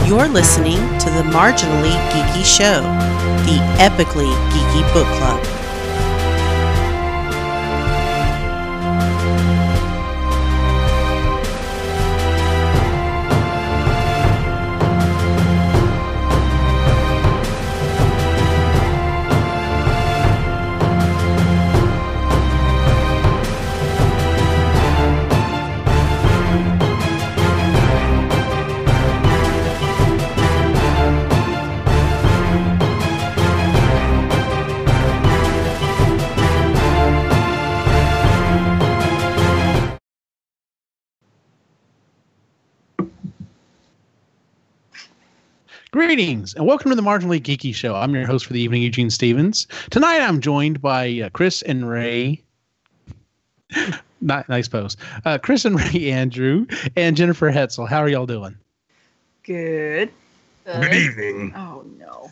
You're listening to the Marginally Geeky Show, the epically geeky book club. Greetings, and welcome to the Marginally Geeky Show. I'm your host for the evening, Eugene Stevens. Tonight I'm joined by Chris and Ray. Nice pose. Chris and Ray Andrew and Jennifer Hetzel. How are y'all doing? Good. Good evening. Oh, no.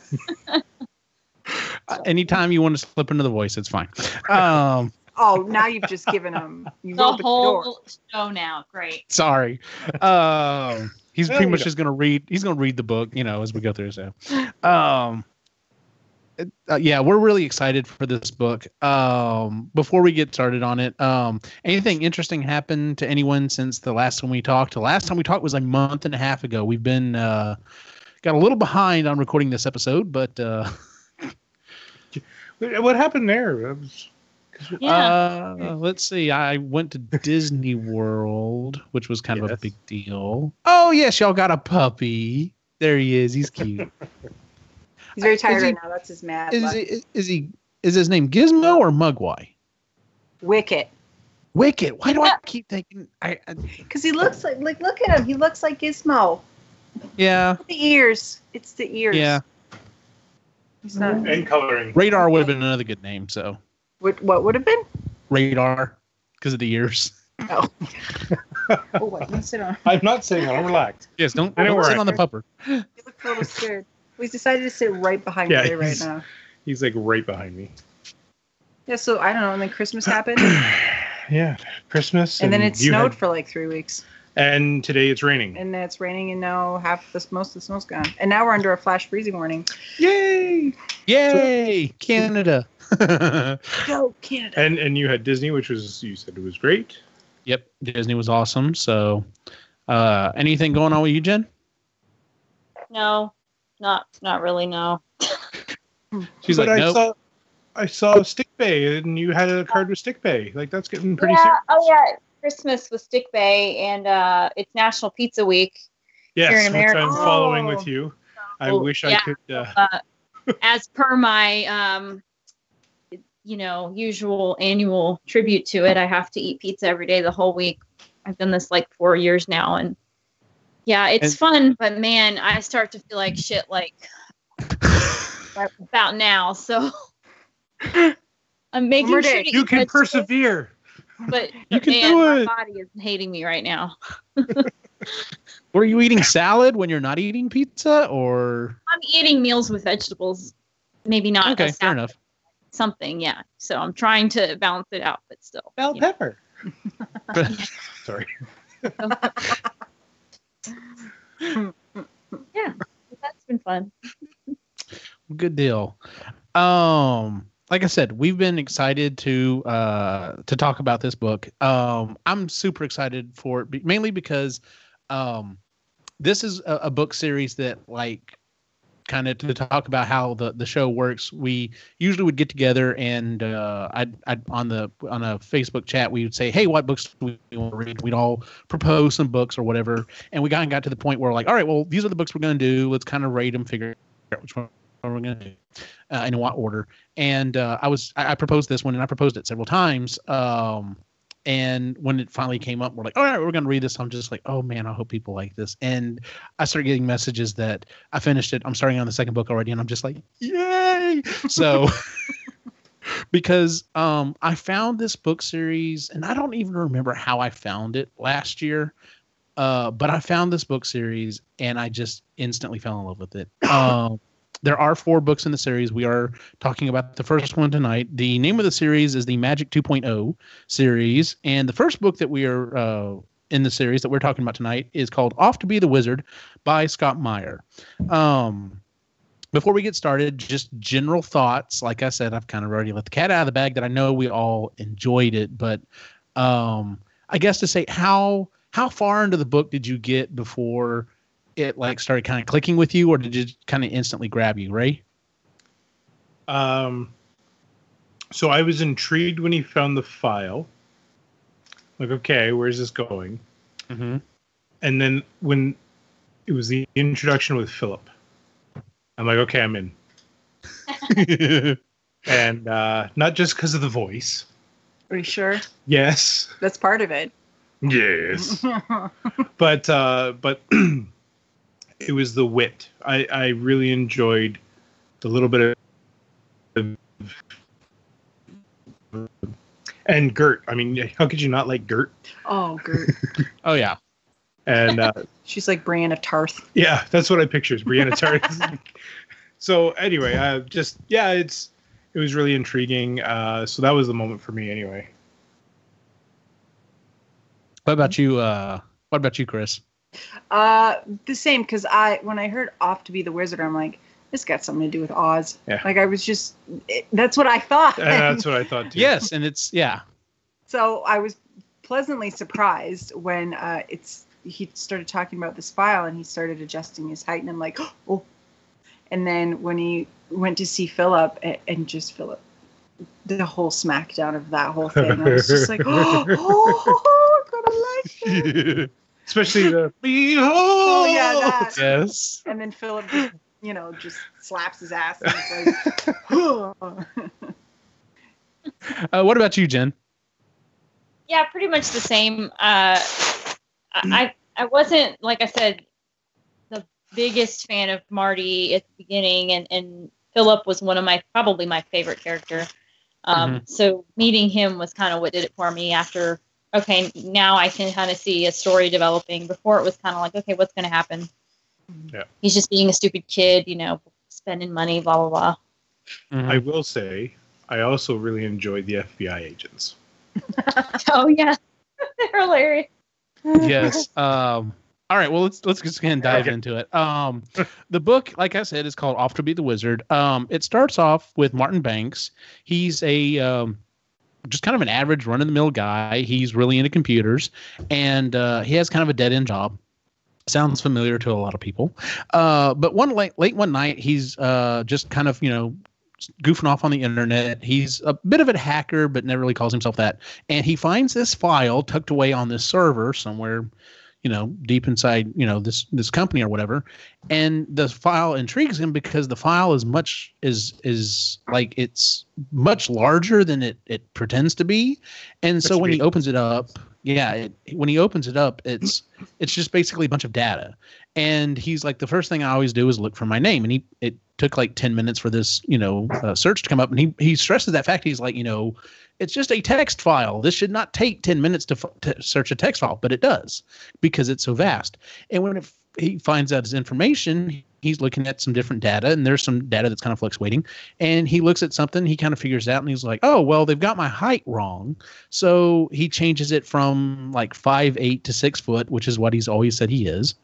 Anytime you want to slip into the voice, it's fine. Oh, now you've just given him The whole show now. Great. Sorry. He's pretty much just going to read. He's going to read the book, as we go through. So, yeah, we're really excited for this book. Before we get started on it, anything interesting happened to anyone since the last time we talked? The last time we talked was a month and a half ago. We've been got a little behind on recording this episode, but what happened there? Let's see. I went to Disney World, which was kind of a big deal. Oh yes, y'all got a puppy. There he is. He's cute. He's very tired right now. That's his mad. Is his name Gizmo or Mugwai? Wicket. Wicket. Why do I keep thinking? Because he looks like look at him. He looks like Gizmo. Yeah. The ears. It's the ears. Yeah. He's not. And coloring. Radar would have been another good name. So. What would have been? Radar, because of the ears. Oh. Oh, wait, let me sit on. I'm not sitting on. Relax. Yes, don't sit on the pupper. You look a little scared. He's decided to sit right behind me right now. He's like right behind me. Yeah, so I don't know. And then Christmas happened. Yeah, Christmas. And then it snowed for like 3 weeks. And today it's raining. And it's raining, and now most of the snow's gone. And now we're under a flash freezing warning. Yay! Yay! Canada. Go Canada. And you had Disney, which you said it was great. Yep, Disney was awesome. So, anything going on with you, Jen? No, not really. No. She's like, nope. I saw Stick Bay, and you had a card with Stick Bay. Like that's getting pretty serious. Oh yeah, Christmas with Stick Bay, and it's National Pizza Week here in America. Which I'm following with you. I wish I could. As per my usual annual tribute to it, I have to eat pizza every day the whole week. I've done this like 4 years now, and yeah, it's fun, but man, I start to feel like shit like right about now. So I'm making sure to you can persevere. But you can do it. My body is hating me right now. Were you eating salad when you're not eating pizza, or? I'm eating meals with vegetables. Maybe not. Okay, fair enough. Something, yeah. So I'm trying to balance it out, but still. Bell pepper. Sorry. Yeah, that's been fun. Good deal. Like I said, we've been excited to talk about this book. I'm super excited for it, mainly because this is a book series that, like, kind of to talk about how the show works. We usually would get together and I'd on a Facebook chat, we would say, hey, what books do we want to read? We'd all propose some books or whatever. And we got to the point where we're like, all right, well, these are the books we're going to do. Let's kind of rate them, figure out which one we're going to do in what order. And I proposed this one, and I proposed it several times. And when it finally came up, we're like, all right, we're going to read this. I'm just like, oh, man, I hope people like this. And I started getting messages that I finished it. I'm starting on the second book already. And I'm just like, yay. So because I found this book series, and I don't even remember how I found it last year. But I found this book series, and I just instantly fell in love with it. There are 4 books in the series. We are talking about the first one tonight. The name of the series is the Magic 2.0 series. And the first book that we are in the series that we're talking about tonight is called Off to Be the Wizard by Scott Meyer. Before we get started, just general thoughts. Like I said, I've kind of already let the cat out of the bag that I know we all enjoyed it, but I guess to say how far into the book did you get before it like started kind of clicking with you, or did it kind of instantly grab you, Ray? So I was intrigued when he found the file. Like, okay, where's this going? Mm-hmm. And then when it was the introduction with Philip, I'm like, okay, I'm in. And not just because of the voice. Are you sure? Yes. That's part of it. Yes. But it was the wit. I really enjoyed the little bit of. And Gert. I mean, how could you not like Gert? Oh, Gert. Oh, yeah. And she's like Brienne of Tarth. Yeah, that's what I picture is Brienne of Tarth. So anyway, it was really intriguing. So that was the moment for me anyway. What about you? What about you, Chris? The same, because when I heard Off to Be the Wizard, I'm like, this got something to do with Oz. Yeah. Like I was that's what I thought. That's what I thought too. Yes, and it's So I was pleasantly surprised when he started talking about this file and he started adjusting his height, and I'm like, oh. And then when he went to see Philip and just Philip, the whole smackdown of that whole thing, I was just like, oh, I'm gonna like it. Especially the behold. Oh yeah, that. yes. And then Philip just slaps his ass and it's like, oh. What about you, Jen? Yeah, pretty much the same. I wasn't, like I said, the biggest fan of Marty at the beginning, and Philip was probably my favorite character. So meeting him was kind of what did it for me after, okay, now I can kind of see a story developing. Before it was kind of like, okay, what's going to happen? Yeah. He's just being a stupid kid, spending money, blah, blah, blah. Mm-hmm. I will say, I also really enjoyed the FBI agents. Oh, yeah. They're hilarious. Yes. All right. Well, let's just go ahead and dive into it. The book, like I said, is called Off to Be the Wizard. It starts off with Martin Banks. He's a just kind of an average run-of-the-mill guy. He's really into computers, and he has kind of a dead-end job. Sounds familiar to a lot of people. But late one night, he's just kind of, goofing off on the internet. He's a bit of a hacker, but never really calls himself that. And he finds this file tucked away on this server somewhere, deep inside, this company or whatever. And the file intrigues him because the file is it's much larger than it pretends to be. And so when he opens it up, it's just basically a bunch of data. And he's like, the first thing I always do is look for my name. And it took like 10 minutes for this, search to come up. And he stresses that fact. He's like, it's just a text file. This should not take 10 minutes to search a text file, but it does because it's so vast. And when he finds out his information, he's looking at some different data, and there's some data that's kind of fluctuating. And he looks at something, he kind of figures out, and he's like, oh, well, they've got my height wrong. So he changes it from like 5'8" to 6 foot, which is what he's always said he is.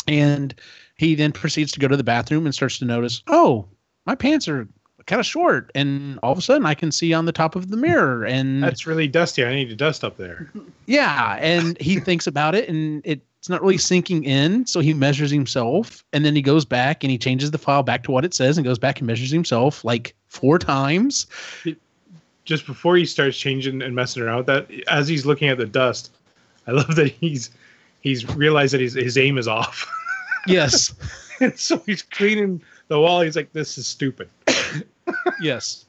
And he then proceeds to go to the bathroom and starts to notice, oh, my pants are kind of short. And all of a sudden I can see on the top of the mirror. And that's really dusty. I need to dust up there. Yeah. And he thinks about it, and it's not really sinking in. So he measures himself, and then he goes back and he changes the file back to what it says and goes back and measures himself like 4 times. Just before he starts changing and messing around with that, as he's looking at the dust, I love that he's realized that his aim is off. Yes. And so he's cleaning the wall. He's like, this is stupid. Yes.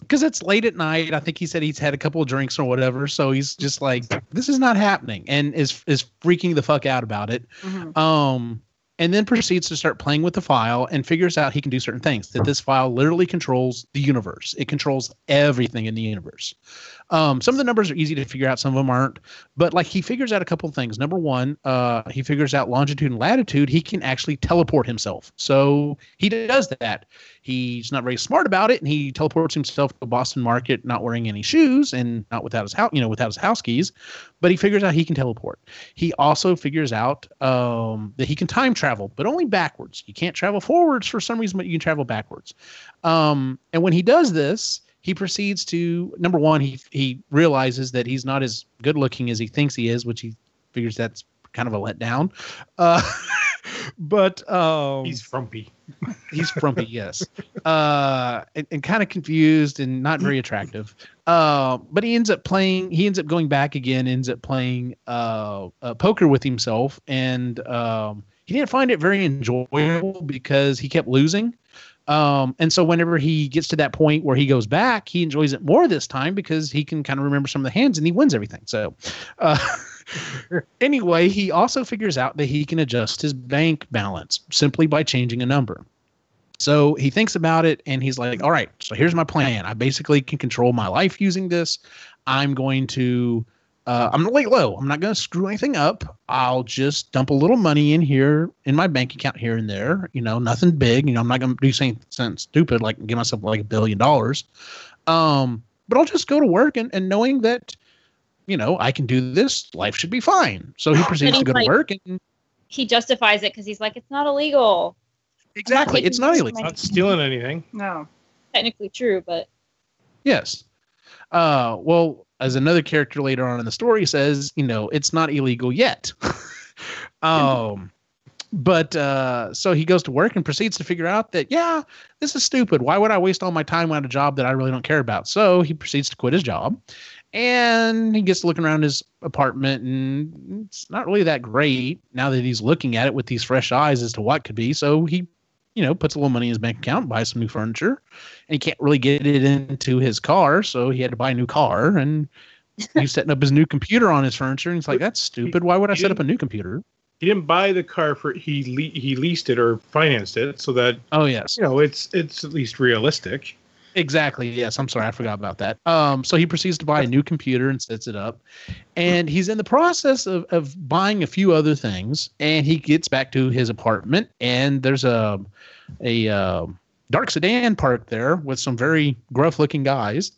Because it's late at night. I think he said he's had a couple of drinks or whatever. So he's just like, this is not happening, and is freaking the fuck out about it. Mm-hmm. And then proceeds to start playing with the file and figures out he can do certain things, that this file literally controls the universe. It controls everything in the universe. Some of the numbers are easy to figure out. Some of them aren't. But like he figures out a couple of things. Number one, he figures out longitude and latitude. He can actually teleport himself. So he does that. He's not very smart about it, and he teleports himself to Boston Market, not wearing any shoes and not without his house keys. but he figures out he can teleport. He also figures out that he can time travel, but only backwards. You can't travel forwards for some reason, but you can travel backwards. And when he does this, he proceeds to, number one, he realizes that he's not as good looking as he thinks he is, which he figures that's kind of a letdown. But he's frumpy. He's frumpy, yes. And kind of confused and not very attractive. But he ends up going back again, ends up playing poker with himself. And he didn't find it very enjoyable because he kept losing. And so whenever he gets to that point where he goes back, he enjoys it more this time because he can kind of remember some of the hands and he wins everything. So anyway, he also figures out that he can adjust his bank balance simply by changing a number. So he thinks about it and he's like, all right, so here's my plan. I basically can control my life using this. I'm going to I'm going to lay low. I'm not going to screw anything up. I'll just dump a little money in here in my bank account here and there. Nothing big. I'm not going to do something stupid like give myself like $1 billion. But I'll just go to work and knowing that, I can do this. Life should be fine. So he proceeds to go to work and he justifies it because he's like, it's not illegal. Exactly. It's not illegal. Not stealing anything. No. Technically true, but yes. Well, as another character later on in the story says, it's not illegal yet. But so he goes to work and proceeds to figure out that, yeah, this is stupid. Why would I waste all my time on a job that I really don't care about? So he proceeds to quit his job and he gets looking around his apartment and it's not really that great now that he's looking at it with these fresh eyes as to what could be. So he, puts a little money in his bank account, buys some new furniture, and he can't really get it into his car. So he had to buy a new car and he's setting up his new computer on his furniture. And he's like, that's stupid. Why would I set up a new computer? He didn't buy the car he leased it or financed it so that, oh yes, it's at least realistic. Exactly. Yes. I'm sorry. I forgot about that. So he proceeds to buy a new computer and sets it up and he's in the process of buying a few other things and he gets back to his apartment and there's a dark sedan parked there with some very gruff looking guys.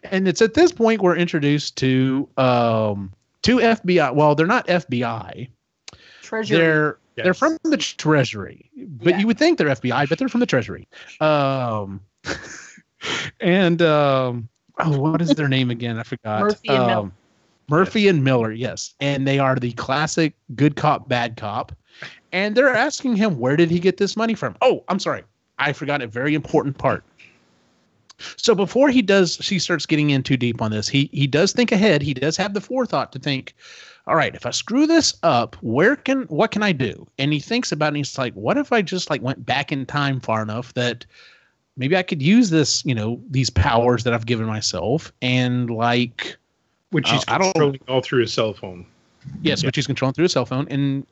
And it's at this point we're introduced to two FBI. Well, they're not FBI. Treasury. They're from the Treasury, but you would think they're FBI, but they're from the Treasury. And what is their name again? I forgot. Murphy and Miller. Murphy and Miller, yes. And they are the classic good cop, bad cop. And they're asking him, where did he get this money from? Oh, I'm sorry. I forgot a very important part. So before she starts getting in too deep on this, he does think ahead. He does have the forethought to think, all right, if I screw this up, what can I do? And he thinks about it and he's like, what if I just went back in time far enough that maybe I could use this, these powers that I've given myself and which he's controlling all through his cell phone. Yes, which he's controlling through his cell phone. And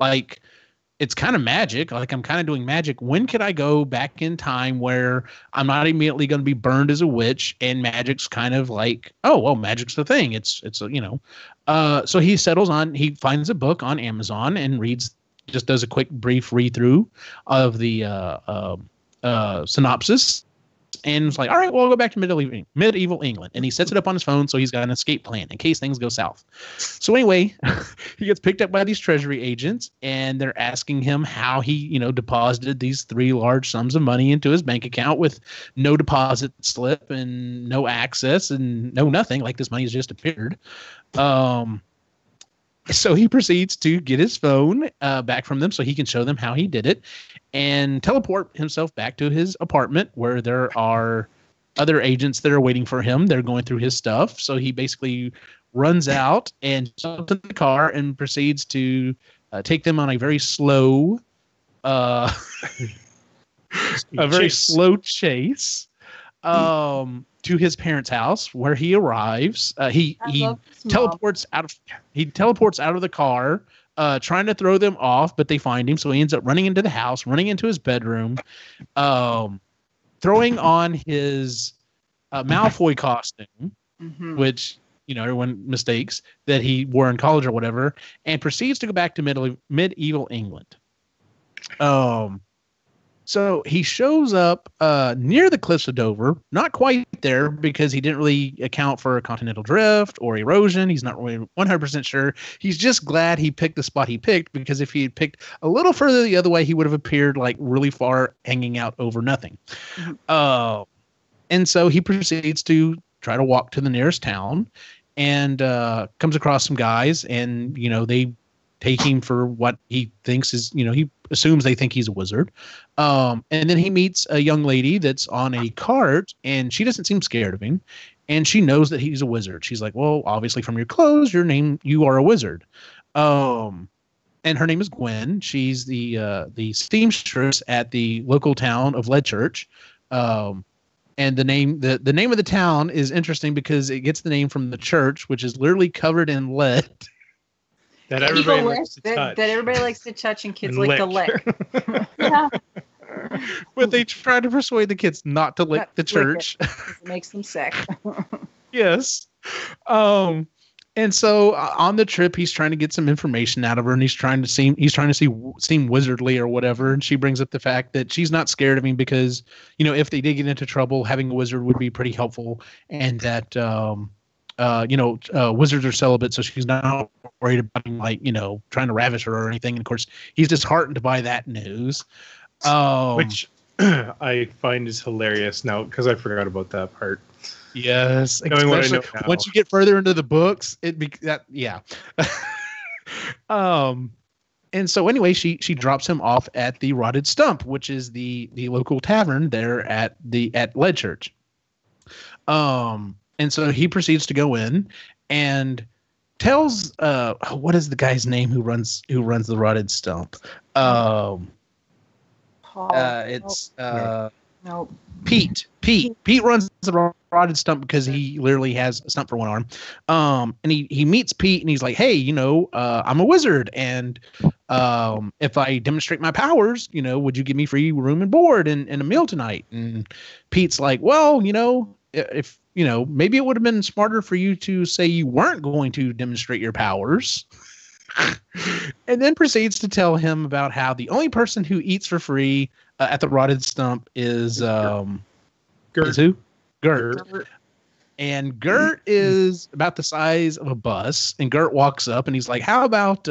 it's kind of magic. I'm kind of doing magic. When could I go back in time where I'm not immediately going to be burned as a witch and magic's kind of oh, well, magic's the thing. So he settles on, he finds a book on Amazon and does a quick brief read through of the synopsis. And it's like, all right, well, I'll go back to medieval England. And he sets it up on his phone so he's got an escape plan in case things go south. So anyway, he gets picked up by these Treasury agents, and they're asking him how he, deposited these 3 large sums of money into his bank account with no deposit slip and no access and no nothing. This money has just appeared. So he proceeds to get his phone back from them so he can show them how he did it and teleport himself back to his apartment where there are other agents that are waiting for him. They're going through his stuff. So he basically runs out and jumps in the car and proceeds to take them on a very slow, slow chase to his parents' house where he arrives. He teleports out of the car, trying to throw them off, but they find him. So he ends up running into the house, running into his bedroom, throwing on his Malfoy costume, which everyone mistakes that he wore in college or whatever, and proceeds to go back to medieval England. So he shows up near the cliffs of Dover, not quite there because he didn't really account for continental drift or erosion. He's not really 100% sure. He's just glad he picked the spot he picked, because if he had picked a little further the other way, he would have appeared like really far, hanging out over nothing. And so he proceeds to try to walk to the nearest town, and comes across some guys, and, they take him for what he thinks is, he assumes they think he's a wizard. And then he meets a young lady that's on a cart, and she doesn't seem scared of him. And she knows that he's a wizard. She's like, well, obviously from your clothes, you are a wizard. And her name is Gwen. She's the seamstress at the local town of Leadchurch. And the name of the town is interesting because it gets the name from the church, which is literally covered in lead. That everybody likes to touch. That everybody likes to touch, and kids And like to lick. Yeah. But they try to persuade the kids not to lick the church. It makes them sick. Yes. And so on the trip, he's trying to get some information out of her, and he's trying to seem wizardly or whatever. And she brings up the fact that she's not scared of him because, if they did get into trouble, having a wizard would be pretty helpful, and that wizards are celibate, so she's not worried about him, like, trying to ravish her or anything. And of course, he's disheartened by that news. Which I find is hilarious now, because I forgot about that part. Yes, Knowing what I know now. Once you get further into the books, yeah. And so anyway, she drops him off at the Rotted Stump, which is the local tavern there at Leadchurch. And so he proceeds to go in and tells what is the guy's name who runs the Rotted Stump? It's Nope. Pete. Pete runs the Rotted Stump because he literally has a stump for one arm. And he meets Pete, and he's like, hey, I'm a wizard, and if I demonstrate my powers, would you give me free room and board and a meal tonight? And Pete's like, well, if maybe it would have been smarter for you to say you weren't going to demonstrate your powers. And then proceeds to tell him about how the only person who eats for free at the Rotted Stump is Gert. Is who? Gert. And Gert is about the size of a bus. And Gert walks up and he's like, how about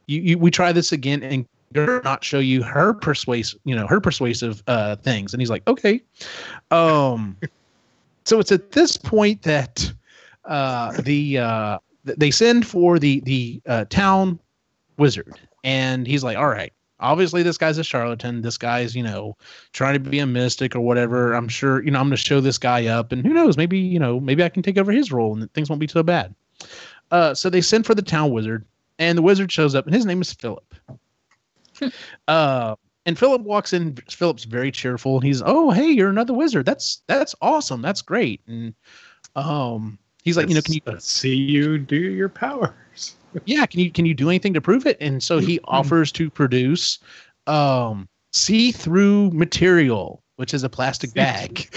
we try this again, and Gert not show you her persuasive things. And he's like, okay. So it's at this point that they send for the town wizard, and he's like, all right, obviously this guy's a charlatan. This guy's, trying to be a mystic or whatever. I'm sure, I'm going to show this guy up, and who knows, maybe I can take over his role and things won't be so bad. So they send for the town wizard, and the wizard shows up, and his name is Philip. And Philip walks in. Philip's very cheerful. He's, oh, hey, you're another wizard. That's awesome. That's great. And he's like, can you see you do your powers? Yeah, can you do anything to prove it? And so he offers to produce see-through material, which is a plastic bag.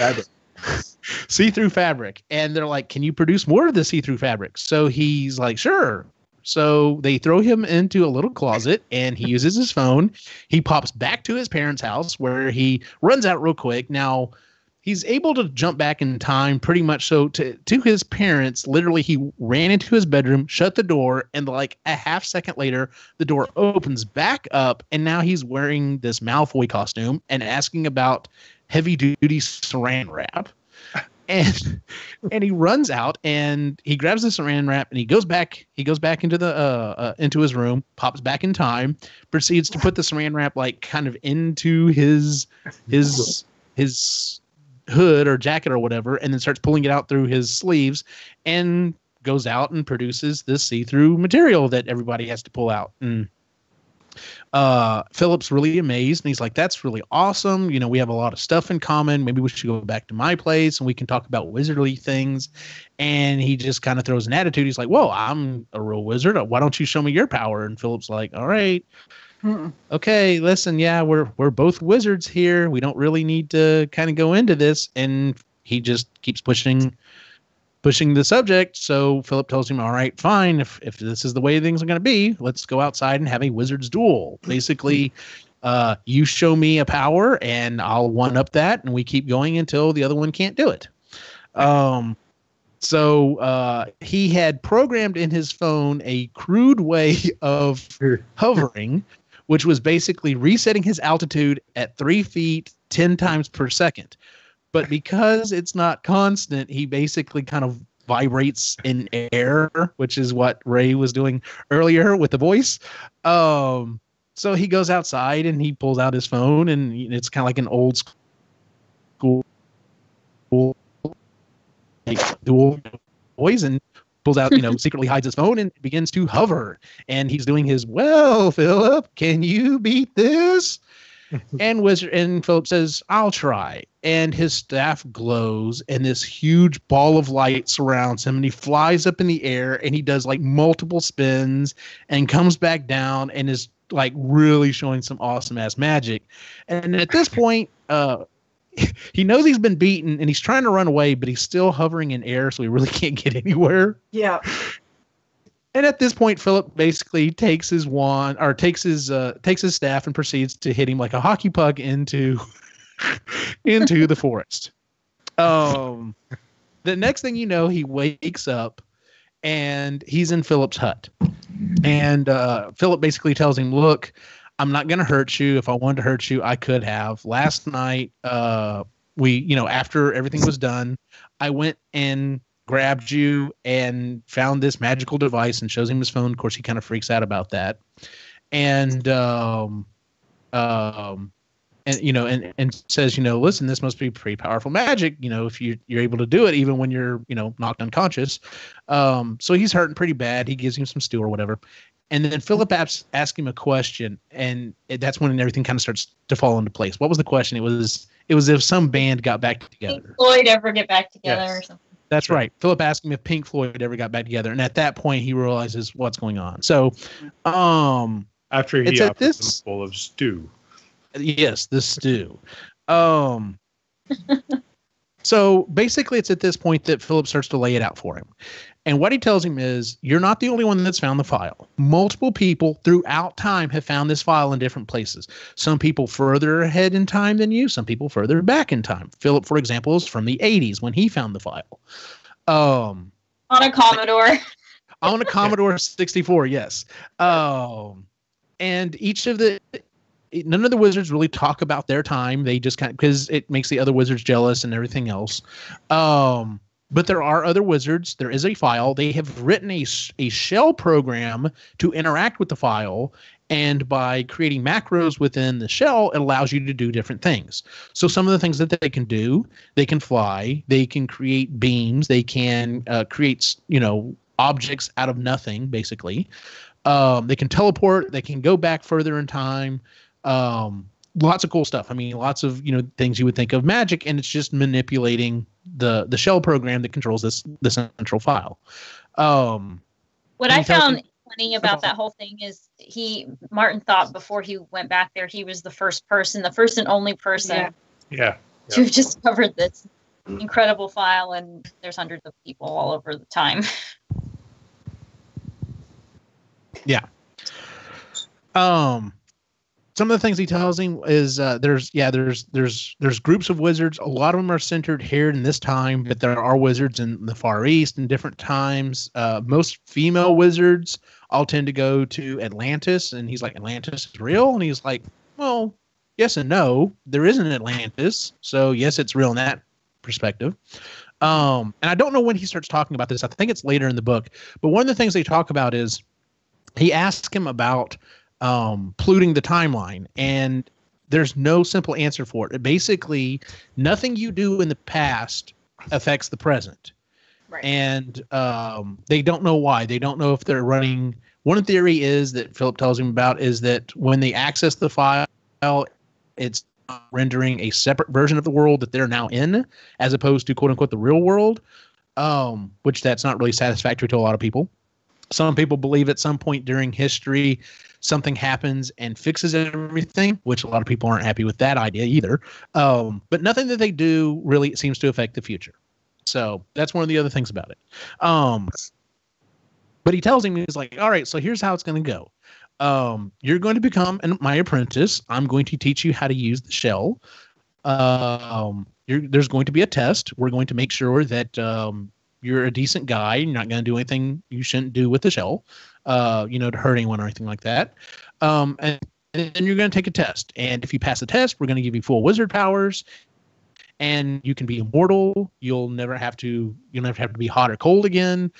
See-through fabric. And they're like, can you produce more of the see-through fabric? So he's like, sure. So they throw him into a little closet, and he uses his phone. He pops back to his parents' house, where he runs out real quick. Now, he's able to jump back in time pretty much so to his parents. Literally, he ran into his bedroom, shut the door, and like a half second later, the door opens back up, and now he's wearing this Malfoy costume and asking about heavy-duty saran wrap. And he runs out, and he grabs the saran wrap, and he goes back into the into his room, pops back in time, proceeds to put the saran wrap like kind of into his hood or jacket or whatever, and then starts pulling it out through his sleeves, and goes out and produces this see-through material that everybody has to pull out. And Philip's really amazed, and he's like, that's really awesome. We have a lot of stuff in common. Maybe we should go back to my place and we can talk about wizardly things. And he just kind of throws an attitude. He's like, whoa, I'm a real wizard. Why don't you show me your power? And Philip's like, all right. Okay, listen, yeah, we're both wizards here. We don't really need to kind of go into this. And he just keeps pushing the subject. So Philip tells him, all right, fine. If this is the way things are going to be, let's go outside and have a wizard's duel. Basically, You show me a power and I'll one up that, and we keep going until the other one can't do it. So he had programmed in his phone a crude way of hovering, which was basically resetting his altitude at 3 feet 10 times per second. But because it's not constant, he basically kind of vibrates in air, which is what Ray was doing earlier with the voice. So he goes outside and he pulls out his phone, and it's kind of like an old school dual voice, and pulls out, secretly hides his phone and begins to hover. And he's doing his, well, Philip, can you beat this? And Philip says, I'll try. And his staff glows, and this huge ball of light surrounds him, and he flies up in the air, and he does like multiple spins and comes back down and is like really showing some awesome ass magic. And at this point, he knows he's been beaten and he's trying to run away, but he's still hovering in air, so he really can't get anywhere. Yeah. And at this point, Philip basically takes his wand, or takes his staff, and proceeds to hit him like a hockey puck into the forest. The next thing you know, he wakes up and he's in Philip's hut. And Philip basically tells him, look, I'm not going to hurt you. If I wanted to hurt you, I could have. Last night, after everything was done, I went and grabbed you and found this magical device, and shows him his phone. Of course, he kind of freaks out about that. And says, listen, this must be pretty powerful magic, if you're able to do it, even when you're, knocked unconscious. So he's hurting pretty bad. He gives him some stew or whatever. And then Philip asks him a question, and that's when everything kind of starts to fall into place. What was the question? It was if some band got back together. Pink Floyd ever get back together or something. That's right. Philip asked him if Pink Floyd ever got back together. And at that point, he realizes what's going on. So after he offers him a bowl of stew. Yes, the stew. So basically, it's at this point that Philip starts to lay it out for him. And what he tells him is, you're not the only one that's found the file. Multiple people throughout time have found this file in different places. Some people further ahead in time than you, some people further back in time. Philip, for example, is from the 80s when he found the file. On a Commodore. On a Commodore 64, yes. And none of the wizards really talk about their time. They just because it makes the other wizards jealous and everything else. But there are other wizards. There is a file. They have written a shell program to interact with the file. And by creating macros within the shell, it allows you to do different things. So some of the things that they can do, they can fly, they can create beams, they can create, objects out of nothing, basically. They can teleport, they can go back further in time. Lots of cool stuff. I mean, lots of, things you would think of magic, and it's just manipulating the shell program that controls the central file. What I found funny about that whole thing is Martin thought before he went back there, he was the first and only person to have discovered this incredible file, and there's hundreds of people all over the time. Yeah. Some of the things he tells him is there's groups of wizards. A lot of them are centered here in this time, but there are wizards in the Far East in different times. Most female wizards all tend to go to Atlantis, and he's like, Atlantis is real? And he's like, well, yes and no. There is an Atlantis, so yes, it's real in that perspective. And I don't know when he starts talking about this. I think it's later in the book. But one of the things they talk about is he asks him about polluting the timeline, and there's no simple answer for it. Basically, nothing you do in the past affects the present. Right. And they don't know why. They don't know if they're running. One theory is that Philip tells him about is that when they access the file, it's rendering a separate version of the world that they're now in, as opposed to quote unquote the real world, which that's not really satisfactory to a lot of people. Some people believe at some point during history, something happens and fixes everything, which a lot of people aren't happy with that idea either. But nothing that they do really seems to affect the future. So that's one of the other things about it. But he tells him, he's like, all right, so here's how it's going to go. You're going to become my apprentice. I'm going to teach you how to use the shell. There's going to be a test. We're going to make sure that you're a decent guy. You're not going to do anything you shouldn't do with the shell, to hurt anyone or anything like that. And then you're going to take a test. And if you pass the test, we're going to give you full wizard powers. And you can be immortal. You'll never have to be hot or cold again.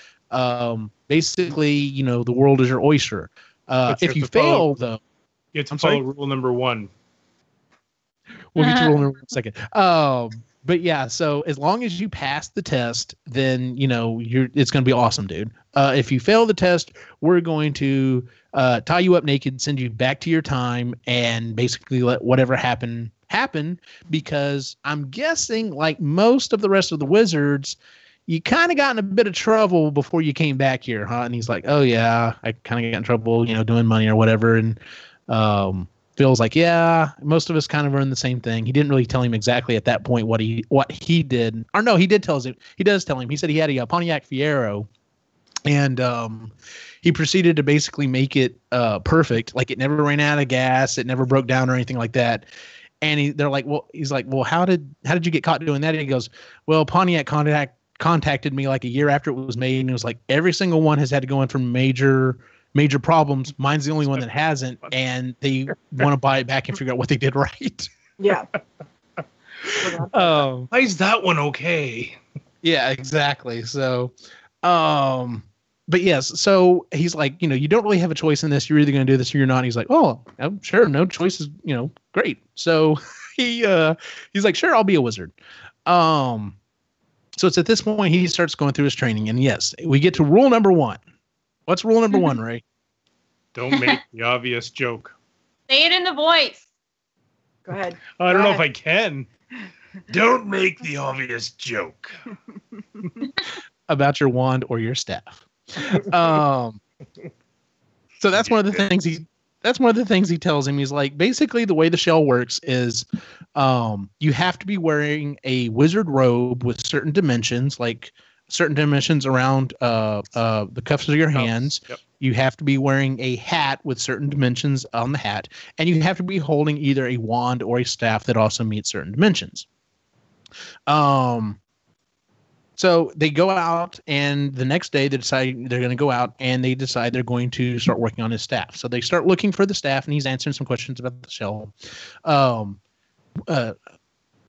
Basically, the world is your oyster. If you fail, though, you have to follow rule number 1. We'll get to rule number 1 in a second. But yeah, so as long as you pass the test, then it's going to be awesome, dude. If you fail the test, we're going to tie you up naked, send you back to your time, and basically let whatever happen, because I'm guessing, like most of the rest of the wizards, you kind of got in a bit of trouble before you came back here, huh? And he's like, oh yeah, I kind of got in trouble, doing money or whatever. And Phil's like, yeah, most of us kind of are in the same thing. He didn't really tell him exactly at that point what he did. Or no, he did tell him. He does tell him. He said he had a Pontiac Fiero, and he proceeded to basically make it perfect. Like, it never ran out of gas, it never broke down or anything like that. And they're like, he's like, well, how did you get caught doing that? And he goes, well, Pontiac contacted me like a year after it was made, and it was like every single one has had to go in for major problems. Mine's the only one that hasn't, and they want to buy it back and figure out what they did right. Yeah. Why is that one okay? Yeah, exactly. So, but yes, so he's like, you don't really have a choice in this. You're either going to do this or you're not. And he's like, oh, sure, no choice is, great. So he's like, sure, I'll be a wizard. So it's at this point he starts going through his training, and yes, we get to rule number 1. What's rule number 1, Ray? Don't make the obvious joke. Say it in the voice. Go ahead. I don't know if I can. Don't make the obvious joke. About your wand or your staff. So that's one of the things he tells him. He's like, basically the way the shell works is you have to be wearing a wizard robe with certain dimensions, like certain dimensions around the cuffs of your hands. Yep. You have to be wearing a hat with certain dimensions on the hat, and you have to be holding either a wand or a staff that also meets certain dimensions. So they go out, and the next day they decide they're going to go out, and they decide they're going to start working on his staff. So they start looking for the staff, and he's answering some questions about the shell.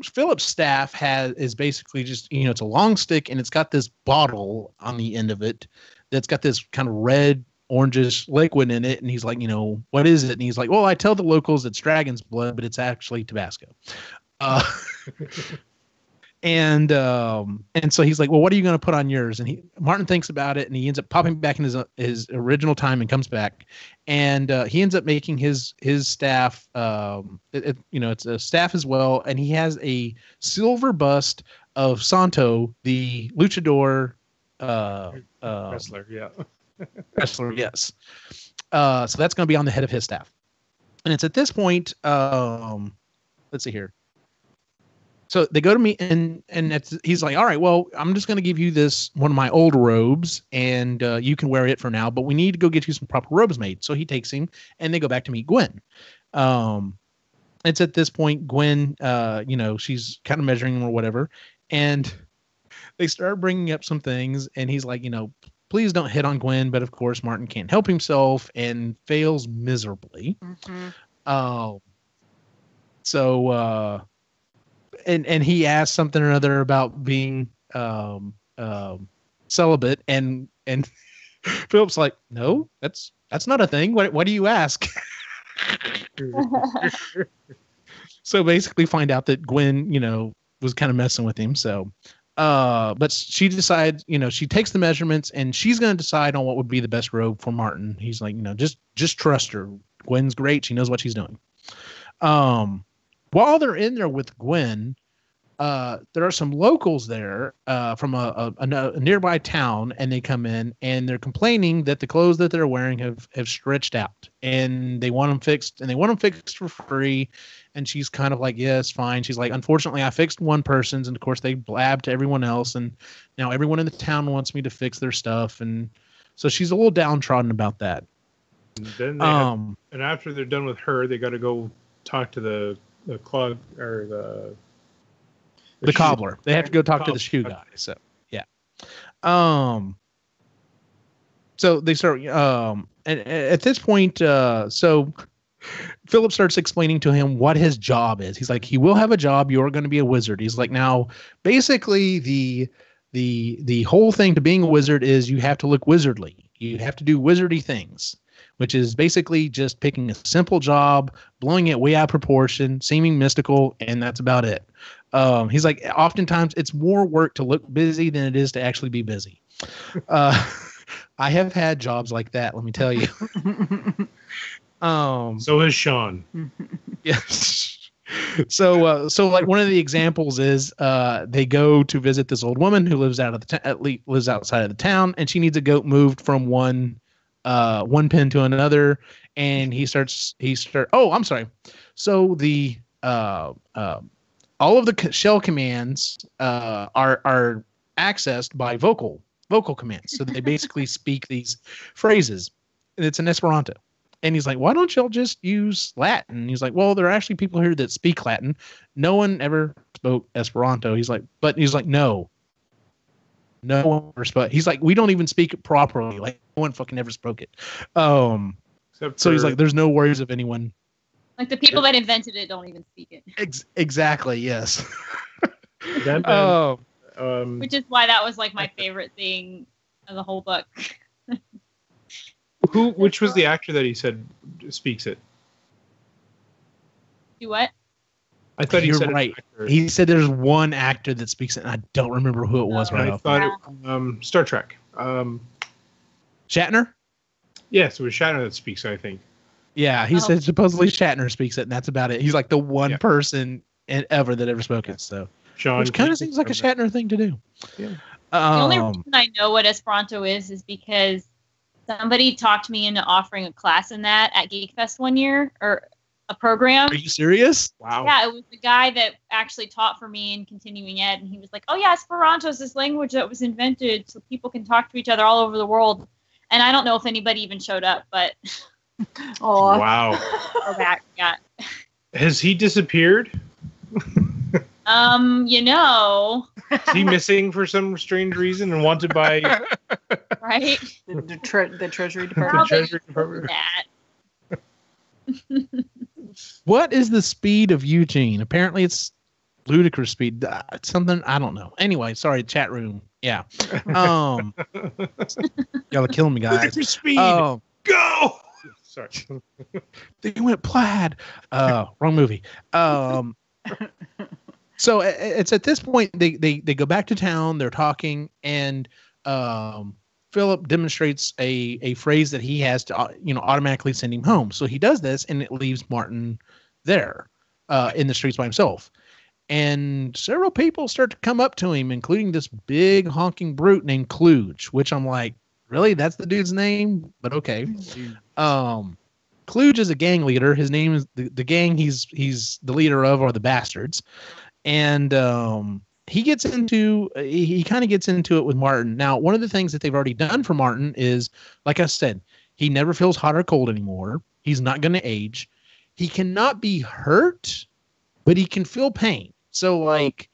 Philip's staff is basically just, it's a long stick, and it's got this bottle on the end of it that's got this kind of red, orangish liquid in it. And he's like, what is it? And he's like, well, I tell the locals it's dragon's blood, but it's actually Tabasco. And so he's like, well, what are you going to put on yours? And Martin thinks about it, and he ends up popping back in his original time and comes back, and he ends up making his staff. It's a staff as well, and he has a silver bust of Santo, the luchador wrestler. Yeah, wrestler. Yes. So that's going to be on the head of his staff, and it's at this point. Let's see here. So they go to me, and he's like, all right, well, I'm just going to give you one of my old robes, and you can wear it for now, but we need to go get you some proper robes made. So he takes him, and they go back to meet Gwen. It's at this point, Gwen, she's kind of measuring him or whatever, and they start bringing up some things, and he's like, please don't hit on Gwen, but of course Martin can't help himself and fails miserably. Mm-hmm. And he asked something or other about being celibate, and Philip's like, no, that's not a thing. What do you ask? So basically find out that Gwen, was kind of messing with him. So, but she decides, she takes the measurements, and she's going to decide on what would be the best robe for Martin. He's like, just trust her. Gwen's great. She knows what she's doing. While they're in there with Gwen, there are some locals there from a nearby town, and they come in, and they're complaining that the clothes that they're wearing have stretched out, and they want them fixed, and they want them fixed for free. And she's kind of like, yeah, it's fine. She's like, unfortunately, I fixed one person's, and of course they blab to everyone else, and now everyone in the town wants me to fix their stuff, and so she's a little downtrodden about that. And then they and after they're done with her, they got to go talk to the clog or the cobbler. They have to go talk to the shoe guy. So yeah. So they start. And at this point, so Philip starts explaining to him what his job is. He's like, he will have a job. You're going to be a wizard. He's like, now, basically, the whole thing to being a wizard is you have to look wizardly. You have to do wizardy things, which is basically just picking a simple job, blowing it way out of proportion, seeming mystical, and that's about it. He's like, oftentimes it's more work to look busy than it is to actually be busy. I have had jobs like that, let me tell you. So has Sean. Yes. So like one of the examples is they go to visit this old woman who lives lives outside of the town, and she needs a goat moved from one pen to another, and oh, I'm sorry. So the all of the shell commands are accessed by vocal commands. So they basically speak these phrases, and it's in Esperanto. And he's like, why don't y'all just use Latin? He's like, well, there are actually people here that speak Latin. No one ever spoke Esperanto. He's like, no one ever spoke. He's like, we don't even speak it properly. Like, no one fucking ever spoke it. So he's like, there's no worries of anyone. Like the people that invented it don't even speak it. Exactly. Yes. That man, which is why that was like my favorite thing of the whole book. Which was the actor that he said speaks it? Do what? I thought he said right. He said there's one actor that speaks it, and I don't remember who it was right now. I thought it Star Trek. Shatner? Yes, it was Shatner that speaks it, I think. Yeah, he said supposedly Shatner speaks it, and that's about it. He's like the one person ever that ever spoke it. So, Sean, which kind of seems like a Shatner thing to do. Yeah. The only reason I know what Esperanto is because somebody talked me into offering a class in that at Geek Fest one year, or a program. Are you serious? Wow. Yeah, it was the guy that actually taught for me in continuing ed, and he was like, oh yeah, Esperanto is this language that was invented so people can talk to each other all over the world. And I don't know if anybody even showed up, but oh wow. Go back. Yeah. Has he disappeared? Is he missing for some strange reason and wanted by right? The Treasury Department. Well, the Treasury Department. What is the speed of Eugene? Apparently it's ludicrous speed. It's something I don't know. Anyway, sorry, chat room. Yeah. Y'all are killing me, guys. Ludicrous speed. Go. Sorry. They went plaid. Wrong movie. So it's at this point they go back to town. They're talking, and Philip demonstrates a phrase that he has to automatically send him home. So he does this, and it leaves Martin there in the streets by himself. And several people start to come up to him, including this big honking brute named Kluge, which I'm like, really? That's the dude's name? But okay. Kluge is a gang leader. His name is the gang he's the leader of are the Bastards. And he kind of gets into it with Martin. Now, one of the things that they've already done for Martin is, like I said, he never feels hot or cold anymore. He's not going to age. He cannot be hurt, but he can feel pain. So, like,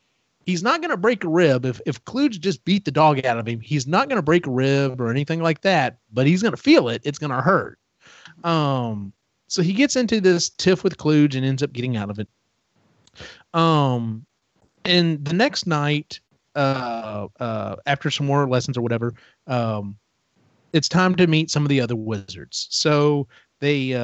he's not going to break a rib. If Kluge just beat the dog out of him, he's not going to break a rib or anything like that, but he's going to feel it. It's going to hurt. So he gets into this tiff with Kluge and ends up getting out of it. And the next night, after some more lessons or whatever, it's time to meet some of the other wizards. So they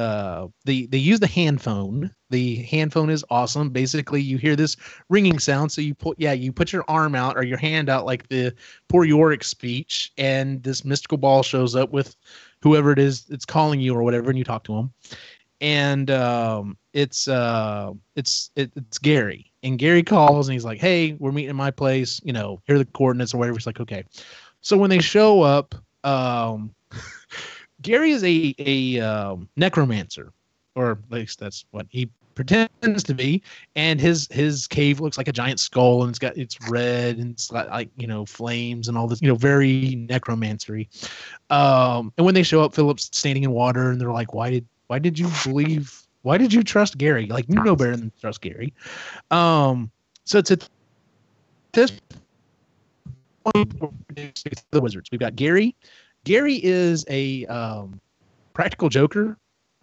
use the hand phone. The hand phone is awesome. Basically, you hear this ringing sound. So you put your arm out or your hand out like the Poor Yorick speech, and this mystical ball shows up with whoever it is that's calling you or whatever, and you talk to them. And it's Gary. And Gary calls and he's like, hey, we're meeting at my place. Here are the coordinates or whatever. He's like, okay. So when they show up, Gary is a necromancer, or at least that's what he pretends to be, and his cave looks like a giant skull, and it's red, and it's got like flames and all this, very necromancery. And when they show up, Philip's standing in water, and they're like, why did you trust Gary? Like, better than trust Gary. So it's at this point the wizards. We've got Gary. Gary is a practical joker,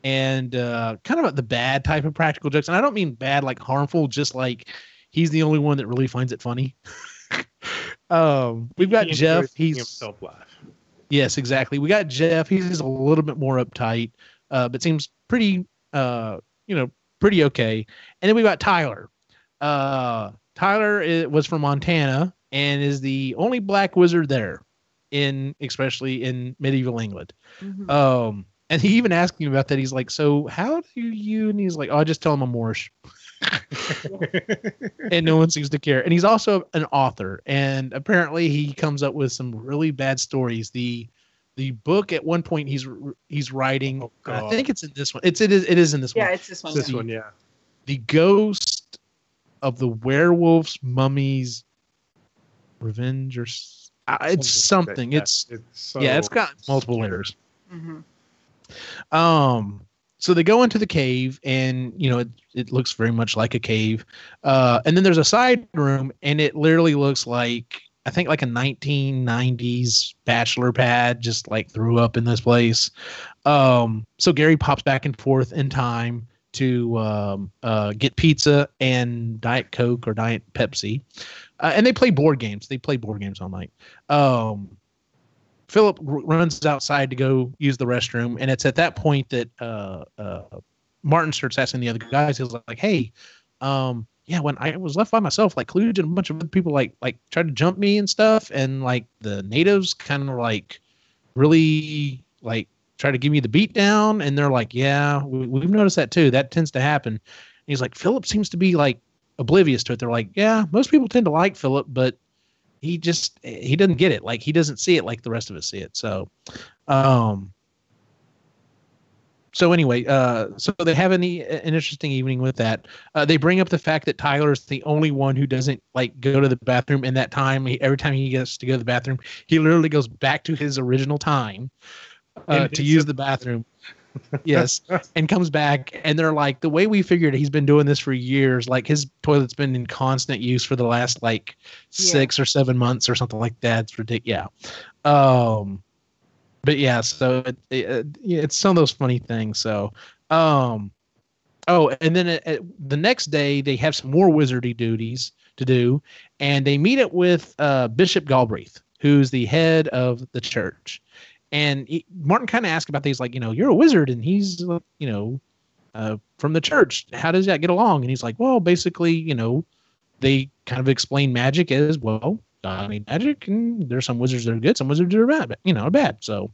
and kind of the bad type of practical jokes. And I don't mean bad like harmful, just like he's the only one that really finds it funny. We've got Jeff. He's himself laugh. Yes, exactly. We got Jeff. He's a little bit more uptight, but seems pretty, pretty okay. And then we got Tyler. Tyler was from Montana and is the only black wizard there, especially in medieval England. Mm-hmm. And he even asked me about that. He's like, so how do you? And he's like, oh, I just tell him I'm Moorish. And no one seems to care. And he's also an author. And apparently he comes up with some really bad stories. The book at one point he's writing. Oh, I think it's in this one. It is in this one. Yeah, it's this one. This one, yeah. The Ghost of the Werewolf's Mummy's Revenge, or it's something. It's got multiple layers. Mm-hmm. So they go into the cave, and it looks very much like a cave. And then there's a side room, and it literally looks like, I think, like a 1990s bachelor pad, just like threw up in this place. So Gary pops back and forth in time to get pizza and Diet Coke or Diet Pepsi. And they play board games. They play board games all night. Philip runs outside to go use the restroom, and it's at that point that Martin starts asking the other guys. He's like, "Hey, when I was left by myself, like Kluge and a bunch of other people like tried to jump me and stuff, and like the natives kind of like really like try to give me the beat down." And they're like, "Yeah, we've noticed that too. That tends to happen." And he's like, "Philip seems to be like oblivious to it." They're like, "Yeah, most people tend to like Philip, but he doesn't get it. Like, he doesn't see it like the rest of us see it." So, anyway, so they have an interesting evening with that. They bring up the fact that Tyler is the only one who doesn't like go to the bathroom in that time. Every time he gets to go to the bathroom, he literally goes back to his original time to use the bathroom. Yes, and comes back, and they're like, the way we figured he's been doing this for years. Like, his toilet's been in constant use for the last 6 or 7 months or something like that. It's ridiculous. Yeah. But yeah, so it's some of those funny things. So, and then the next day they have some more wizardy duties to do, and they meet it with Bishop Galbraith, who's the head of the church. And Martin kind of asked about these, like, you're a wizard, and he's, from the church. How does that get along? And he's like, well, basically, they kind of explain magic as, well, I mean, magic, and there's some wizards that are good, some wizards that are bad, So,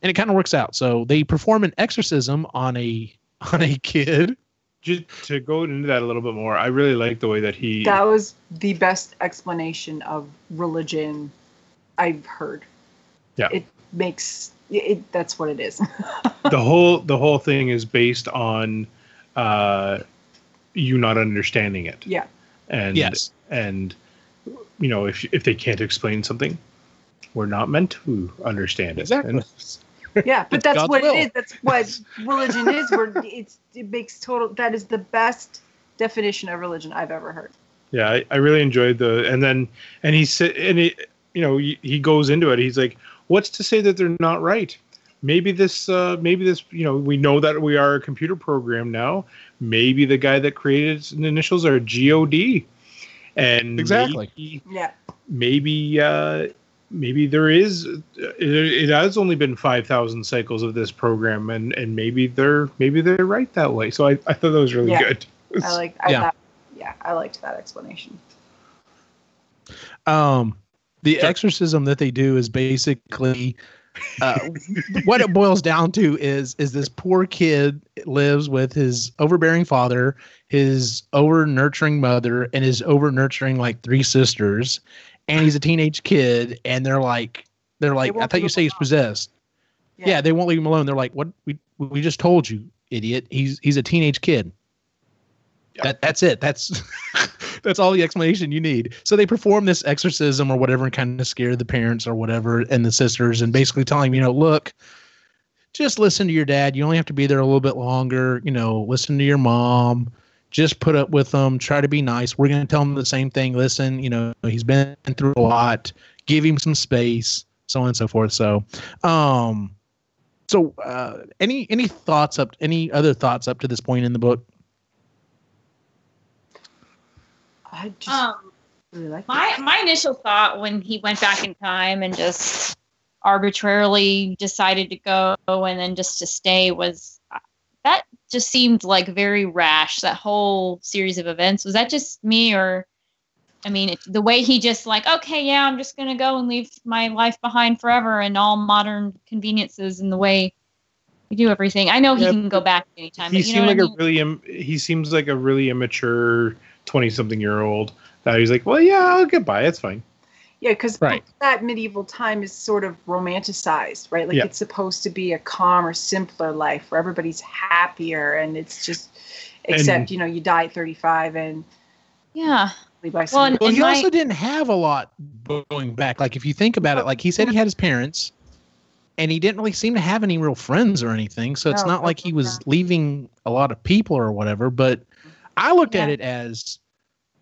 and it kind of works out. So they perform an exorcism on a kid. Just to go into that a little bit more, I really like the way that that was the best explanation of religion I've heard. Yeah. It makes it. That's what it is. the whole thing is based on you not understanding it. Yeah. And yes. And if they can't explain something, we're not meant to understand it. Exactly. Yeah, but that's God's what will. it is. That's what religion is. It makes total. That is the best definition of religion I've ever heard. Yeah, I really enjoyed he goes into it. He's like, what's to say that they're not right? Maybe this, we know that we are a computer program now. Maybe the guy that created its initials are GOD. And exactly. Maybe there is, it has only been 5,000 cycles of this program, and maybe they're right that way. So I thought that was really good. I liked that explanation. The exorcism that they do is basically what it boils down to is this poor kid lives with his overbearing father, his over nurturing mother, and his over nurturing like 3 sisters, and he's a teenage kid, and they're like, I thought you say he's possessed. Yeah, they won't leave him alone. They're like, what? We just told you, idiot. He's a teenage kid. That's it. That's that's all the explanation you need. So they perform this exorcism or whatever and kind of scare the parents or whatever and the sisters and basically telling them, look, just listen to your dad. You only have to be there a little bit longer. Listen to your mom. Just put up with them. Try to be nice. We're going to tell him the same thing. Listen, he's been through a lot. Give him some space, so on and so forth. So, any thoughts any other thoughts up to this point in the book? I just really like my initial thought when he went back in time and just arbitrarily decided to go and then just to stay was that just seemed like very rash, that whole series of events. Was that just me, or the way he just like, okay, yeah, I'm just gonna go and leave my life behind forever and all modern conveniences and the way we do everything. I know he can go back anytime. He seems like he seems like a really immature 20-something-year-old that he's like, well, yeah, I'll get by. It's fine. Yeah, because that medieval time is sort of romanticized, right? Like it's supposed to be a calmer, simpler life where everybody's happier, and it's just, except you die at 35 and Well, he also didn't have a lot going back. Like if you think about it, like he said, he had his parents, and he didn't really seem to have any real friends or anything. So it's not like he was leaving a lot of people or whatever. But I looked at it as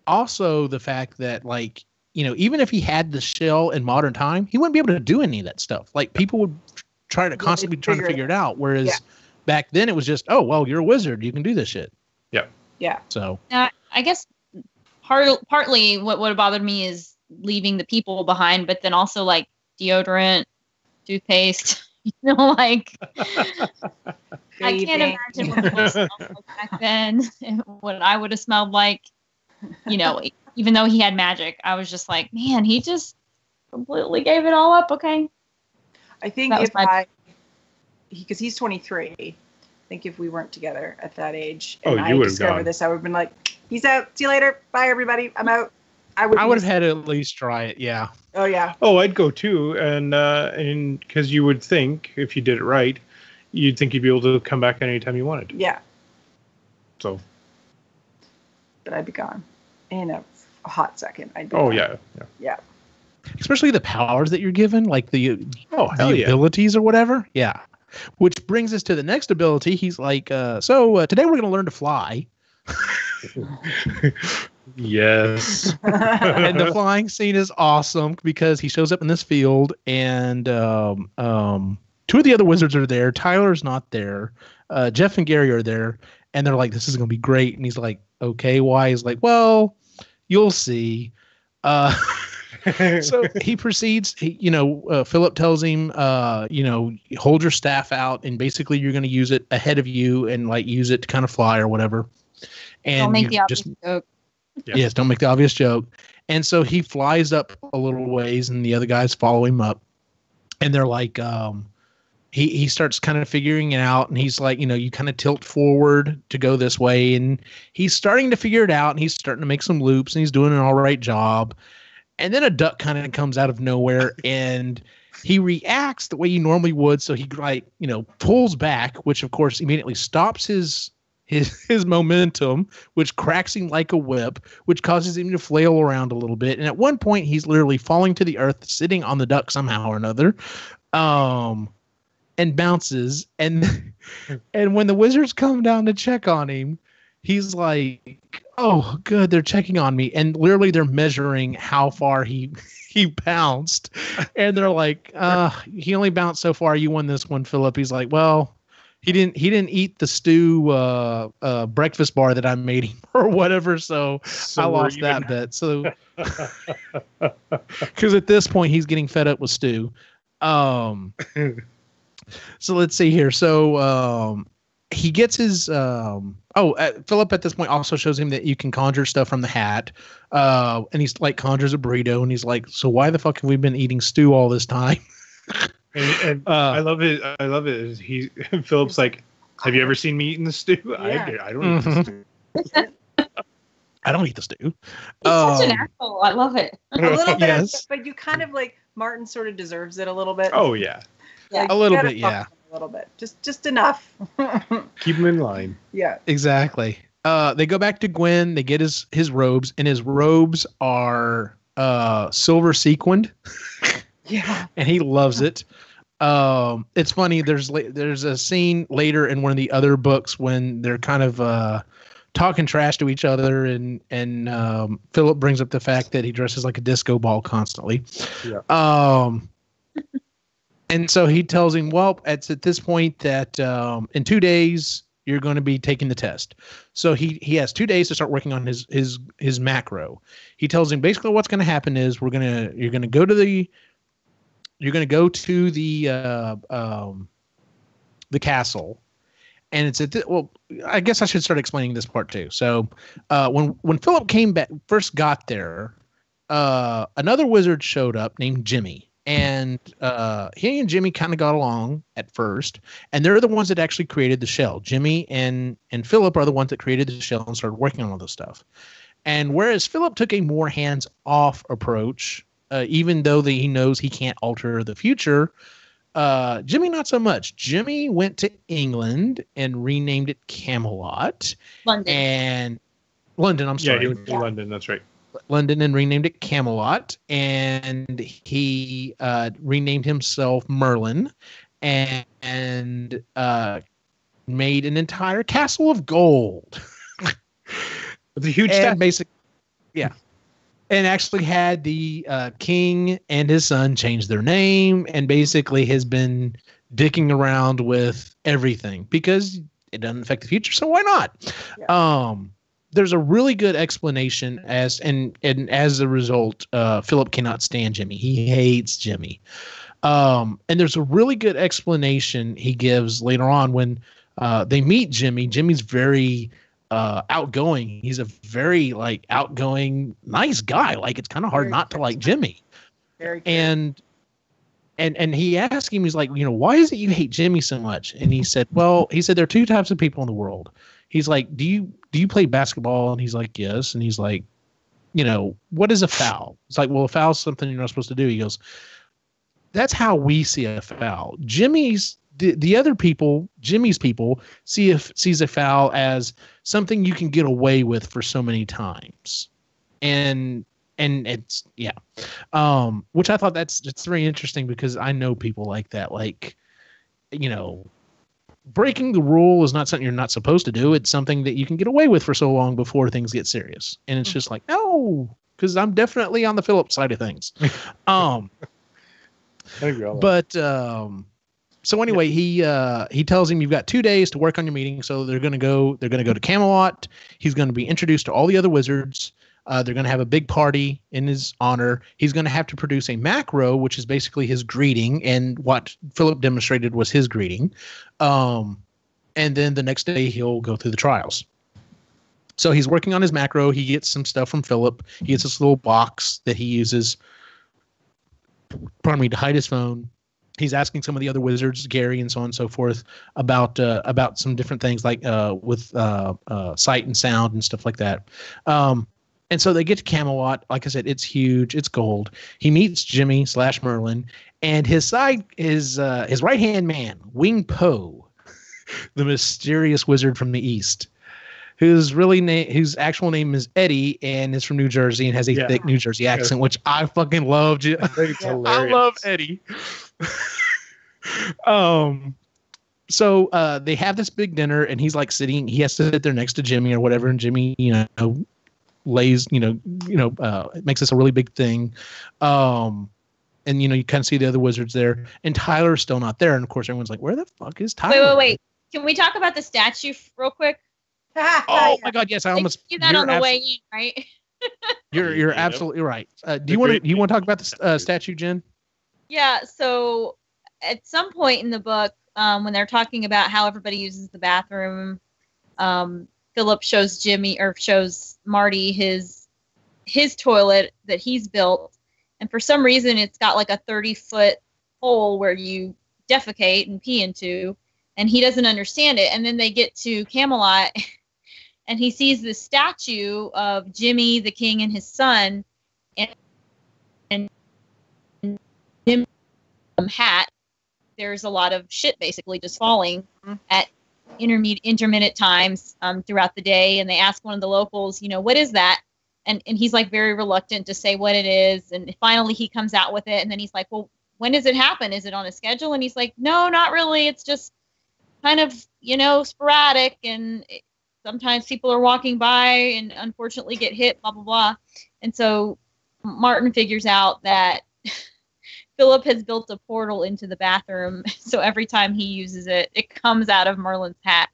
also the fact that, like, even if he had the shell in modern time, he wouldn't be able to do any of that stuff. Like people would try to constantly trying to figure it out. Whereas back then it was just, oh, well, you're a wizard. You can do this shit. Yeah. Yeah. So I guess partly what bothered me is leaving the people behind, but then also like deodorant, toothpaste, like I can't imagine what it smelled like back then, what I would have smelled like, even though he had magic. I was just like, man, he just completely gave it all up. Okay. I think because he's 23, I think if we weren't together at that age and I discovered this, I would have been like, peace out, see you later, bye everybody, I'm out. I would have had to at least try it. Yeah. Oh yeah. Oh, I'd go too, and because you would think if you did it right, you'd think you'd be able to come back anytime you wanted. Yeah. So. But I'd be gone in a hot second. I'd be gone. Yeah. Especially the powers that you're given, like the abilities or whatever. Yeah. Which brings us to the next ability. He's like, so today we're going to learn to fly. Yes. And the flying scene is awesome because he shows up in this field and two of the other wizards are there. Tyler's not there. Jeff and Gary are there. And they're like, this is going to be great. And he's like, okay, why? He's like, well, you'll see. So he proceeds, Philip tells him, hold your staff out and basically you're going to use it ahead of you and like use it to kind of fly or whatever. And don't make the obvious joke. Yes, don't make the obvious joke. And so he flies up a little ways and the other guys follow him up. And they're like, he starts kind of figuring it out. And he's like, you kind of tilt forward to go this way. And he's starting to figure it out. And he's starting to make some loops and he's doing an all right job. And then a duck kind of comes out of nowhere and he reacts the way you normally would. So he pulls back, which of course immediately stops his momentum, which cracks him like a whip, which causes him to flail around a little bit. And at one point he's literally falling to the earth, sitting on the duck somehow or another, and bounces. And when the wizards come down to check on him, he's like, oh, good, they're checking on me. And literally they're measuring how far he bounced. And they're like, he only bounced so far. You won this one, Philip. He's like, well, he didn't eat the stew breakfast bar that I made him or whatever. So I lost that bet. So because at this point he's getting fed up with stew. So let's see here. So he gets his Philip at this point also shows him that you can conjure stuff from the hat, and he's like conjures a burrito, and he's like, so why the fuck have we been eating stew all this time? And I love it. Philip's like, have you ever seen me eating the stew? Yeah. I don't eat the stew. I don't eat the stew. He's such an asshole. I love it. A little bit, yes. but you kind of like Martin sort of deserves it a little bit. Oh yeah. Like, a little bit, yeah. A little bit, just enough. Keep him in line. Yeah, exactly. They go back to Gwen. They get his robes, and his robes are silver sequined. Yeah. And he loves it. It's funny. There's a scene later in one of the other books when they're kind of talking trash to each other, and Philip brings up the fact that he dresses like a disco ball constantly. Yeah. And so he tells him, well, it's at this point that in 2 days you're going to be taking the test. So he has 2 days to start working on his macro. He tells him basically what's going to happen is you're going to go to the castle, and it's I guess I should start explaining this part too. So when Philip first got there, another wizard showed up named Jimmy. And he and Jimmy kind of got along at first, and they're the ones that actually created the shell. Jimmy and Philip are the ones that created the shell and started working on all this stuff. And whereas Philip took a more hands-off approach, even though he knows he can't alter the future, Jimmy not so much. Jimmy went to England and renamed it Camelot. London. I'm sorry. Yeah, he went to London. That's right. London and renamed it Camelot, and he renamed himself Merlin, and made an entire castle of gold. It's a huge and and actually had the king and his son change their name, and basically has been dicking around with everything because it doesn't affect the future, so why not? Yeah. There's a really good explanation as a result, Philip cannot stand Jimmy. He hates Jimmy. And there's a really good explanation he gives later on when they meet Jimmy. Jimmy's very outgoing. He's a very outgoing, nice guy. It's kind of hard not to like Jimmy. Very good. And he asked him, he's like, why is it you hate Jimmy so much? And he said, there are two types of people in the world. He's like, do you play basketball? And he's like, yes. And he's like, what is a foul? It's like, well, a foul is something you're not supposed to do. He goes, that's how we see a foul. Jimmy's people sees a foul as something you can get away with for so many times. And it's, which I thought it's very interesting because I know people like that. Breaking the rule is not something you're not supposed to do. It's something that you can get away with for so long before things get serious. And it's just like, no, because I'm definitely on the Philip side of things. So anyway, he tells him you've got 2 days to work on your meeting. So they're going to go to Camelot. He's going to be introduced to all the other wizards. They're going to have a big party in his honor. He's going to have to produce a macro, which is basically his greeting, and what Philip demonstrated was his greeting. And then the next day he'll go through the trials. So he's working on his macro. He gets some stuff from Philip. He gets this little box that he uses, to hide his phone. He's asking some of the other wizards, Gary and so on and so forth, about some different things with sight and sound and stuff like that. And so they get to Camelot. Like I said, it's huge. It's gold. He meets Jimmy / Merlin, and his right-hand man, Wing Po, the mysterious wizard from the East, whose actual name is Eddie and is from New Jersey and has a thick New Jersey accent, which I fucking loved. I think it's hilarious. I love Eddie. So they have this big dinner, and he's sitting. He has to sit there next to Jimmy or whatever, and Jimmy, lays, makes this a really big thing. And you kind of see the other wizards there, and Tyler's still not there. And of course, everyone's like, "Where the fuck is Tyler?" Wait. Can we talk about the statue real quick? Oh my God, yes! I almost see that on the way in, right? You're absolutely right. Do you want to talk about the statue, Jen? Yeah. So at some point in the book, when they're talking about how everybody uses the bathroom, Philip shows Marty his toilet that he's built, and for some reason it's got a 30-foot hole where you defecate and pee into, and he doesn't understand it. And then they get to Camelot, and he sees this statue of Jimmy, the king, and his son, and Jim's hat. There's a lot of shit basically just falling at intermittent times throughout the day. And they ask one of the locals, what is that? And he's like very reluctant to say what it is. And finally he comes out with it. And then he's like, well, when does it happen? Is it on a schedule? And he's like, no, not really. It's just kind of, sporadic. And sometimes people are walking by and unfortunately get hit, blah, blah, blah. And so Martin figures out that Philip has built a portal into the bathroom. So every time he uses it, it comes out of Merlin's hat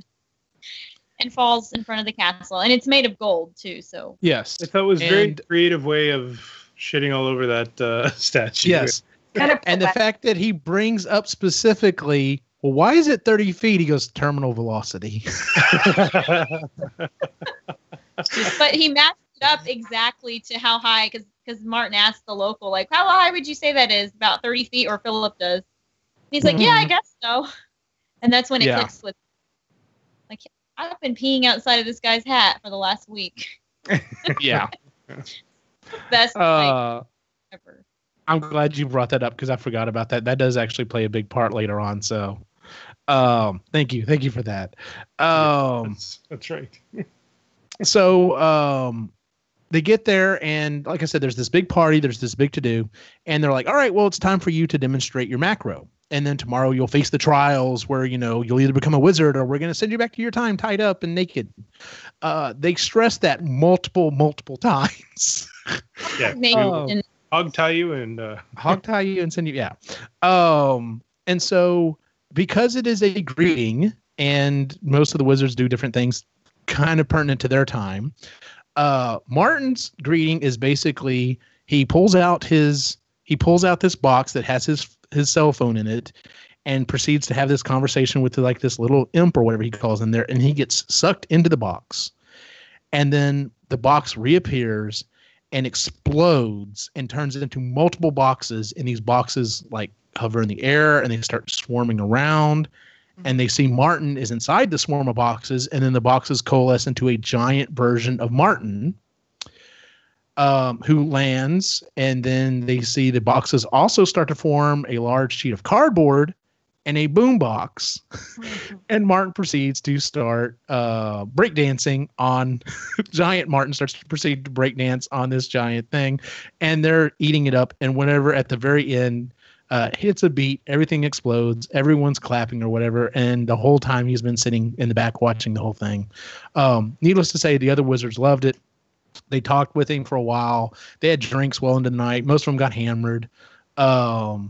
and falls in front of the castle. And it's made of gold, too. So yes. I thought it was a very creative way of shitting all over that statue. Yes. And the fact that he brings up specifically, well, why is it 30 feet? He goes, terminal velocity. But he matched it up exactly to how high, because Martin asked the local, like, how high would you say that is? About 30 feet, or Philip does. And he's like, yeah, I guess so. And that's when it clicks with, like, I've been peeing outside of this guy's hat for the last week. Yeah. Best ever. I'm glad you brought that up because I forgot about that. That does actually play a big part later on. So thank you for that. That's right. So they get there, and like I said, there's this big party, there's this big to-do, and they're like, all right, well, it's time for you to demonstrate your macro. And then tomorrow you'll face the trials where, you'll either become a wizard or we're going to send you back to your time tied up and naked. They stress that multiple times. Yeah. Hog tie you and send you. Yeah. And so because it is a greeting and most of the wizards do different things kind of pertinent to their time, Martin's greeting is basically he pulls out this box that has his cell phone in it and proceeds to have this conversation with like this little imp or whatever he calls in there, and he gets sucked into the box, and then the box reappears and explodes and turns it into multiple boxes, and these boxes like hover in the air and they start swarming around, and they see Martin is inside the swarm of boxes, and then the boxes coalesce into a giant version of Martin, who lands, and then they see the boxes also start to form a large sheet of cardboard and a boombox, and Martin proceeds to start breakdancing on giant. Martin starts to proceed to breakdance on this giant thing, and they're eating it up. And whenever at the very end hits a beat, everything explodes. Everyone's clapping or whatever, and the whole time he's been sitting in the back watching the whole thing. Needless to say, the other wizards loved it. They talked with him for a while. They had drinks well into the night. Most of them got hammered. The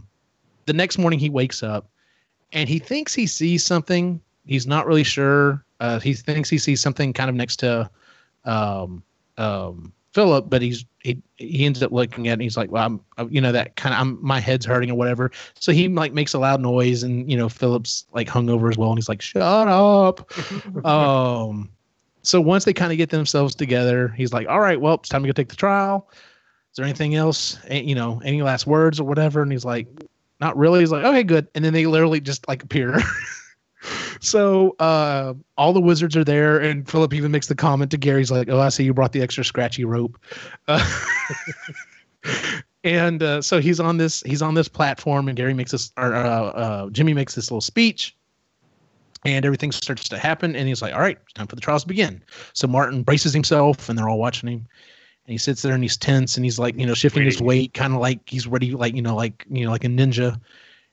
next morning he wakes up and he thinks he sees something. He's not really sure. He thinks he sees something kind of next to Philip, but he ends up looking at it and he's like, well, my head's hurting or whatever. So he like makes a loud noise, and Philip's like hungover as well, and he's like, shut up. So once they kind of get themselves together, he's like, all right, well, it's time to go take the trial. Is there anything else? Any last words or whatever? And he's like, not really. He's like, okay, good. And then they literally just like appear. So all the wizards are there, and Philip even makes the comment to Gary. He's like, oh, I see you brought the extra scratchy rope. And so he's on this platform, and Gary makes this, or Jimmy makes this little speech. And everything starts to happen, and he's like, all right, it's time for the trials to begin. So Martin braces himself, and they're all watching him. And he sits there, and he's tense, and he's like, shifting his weight, kind of like he's ready, like a ninja.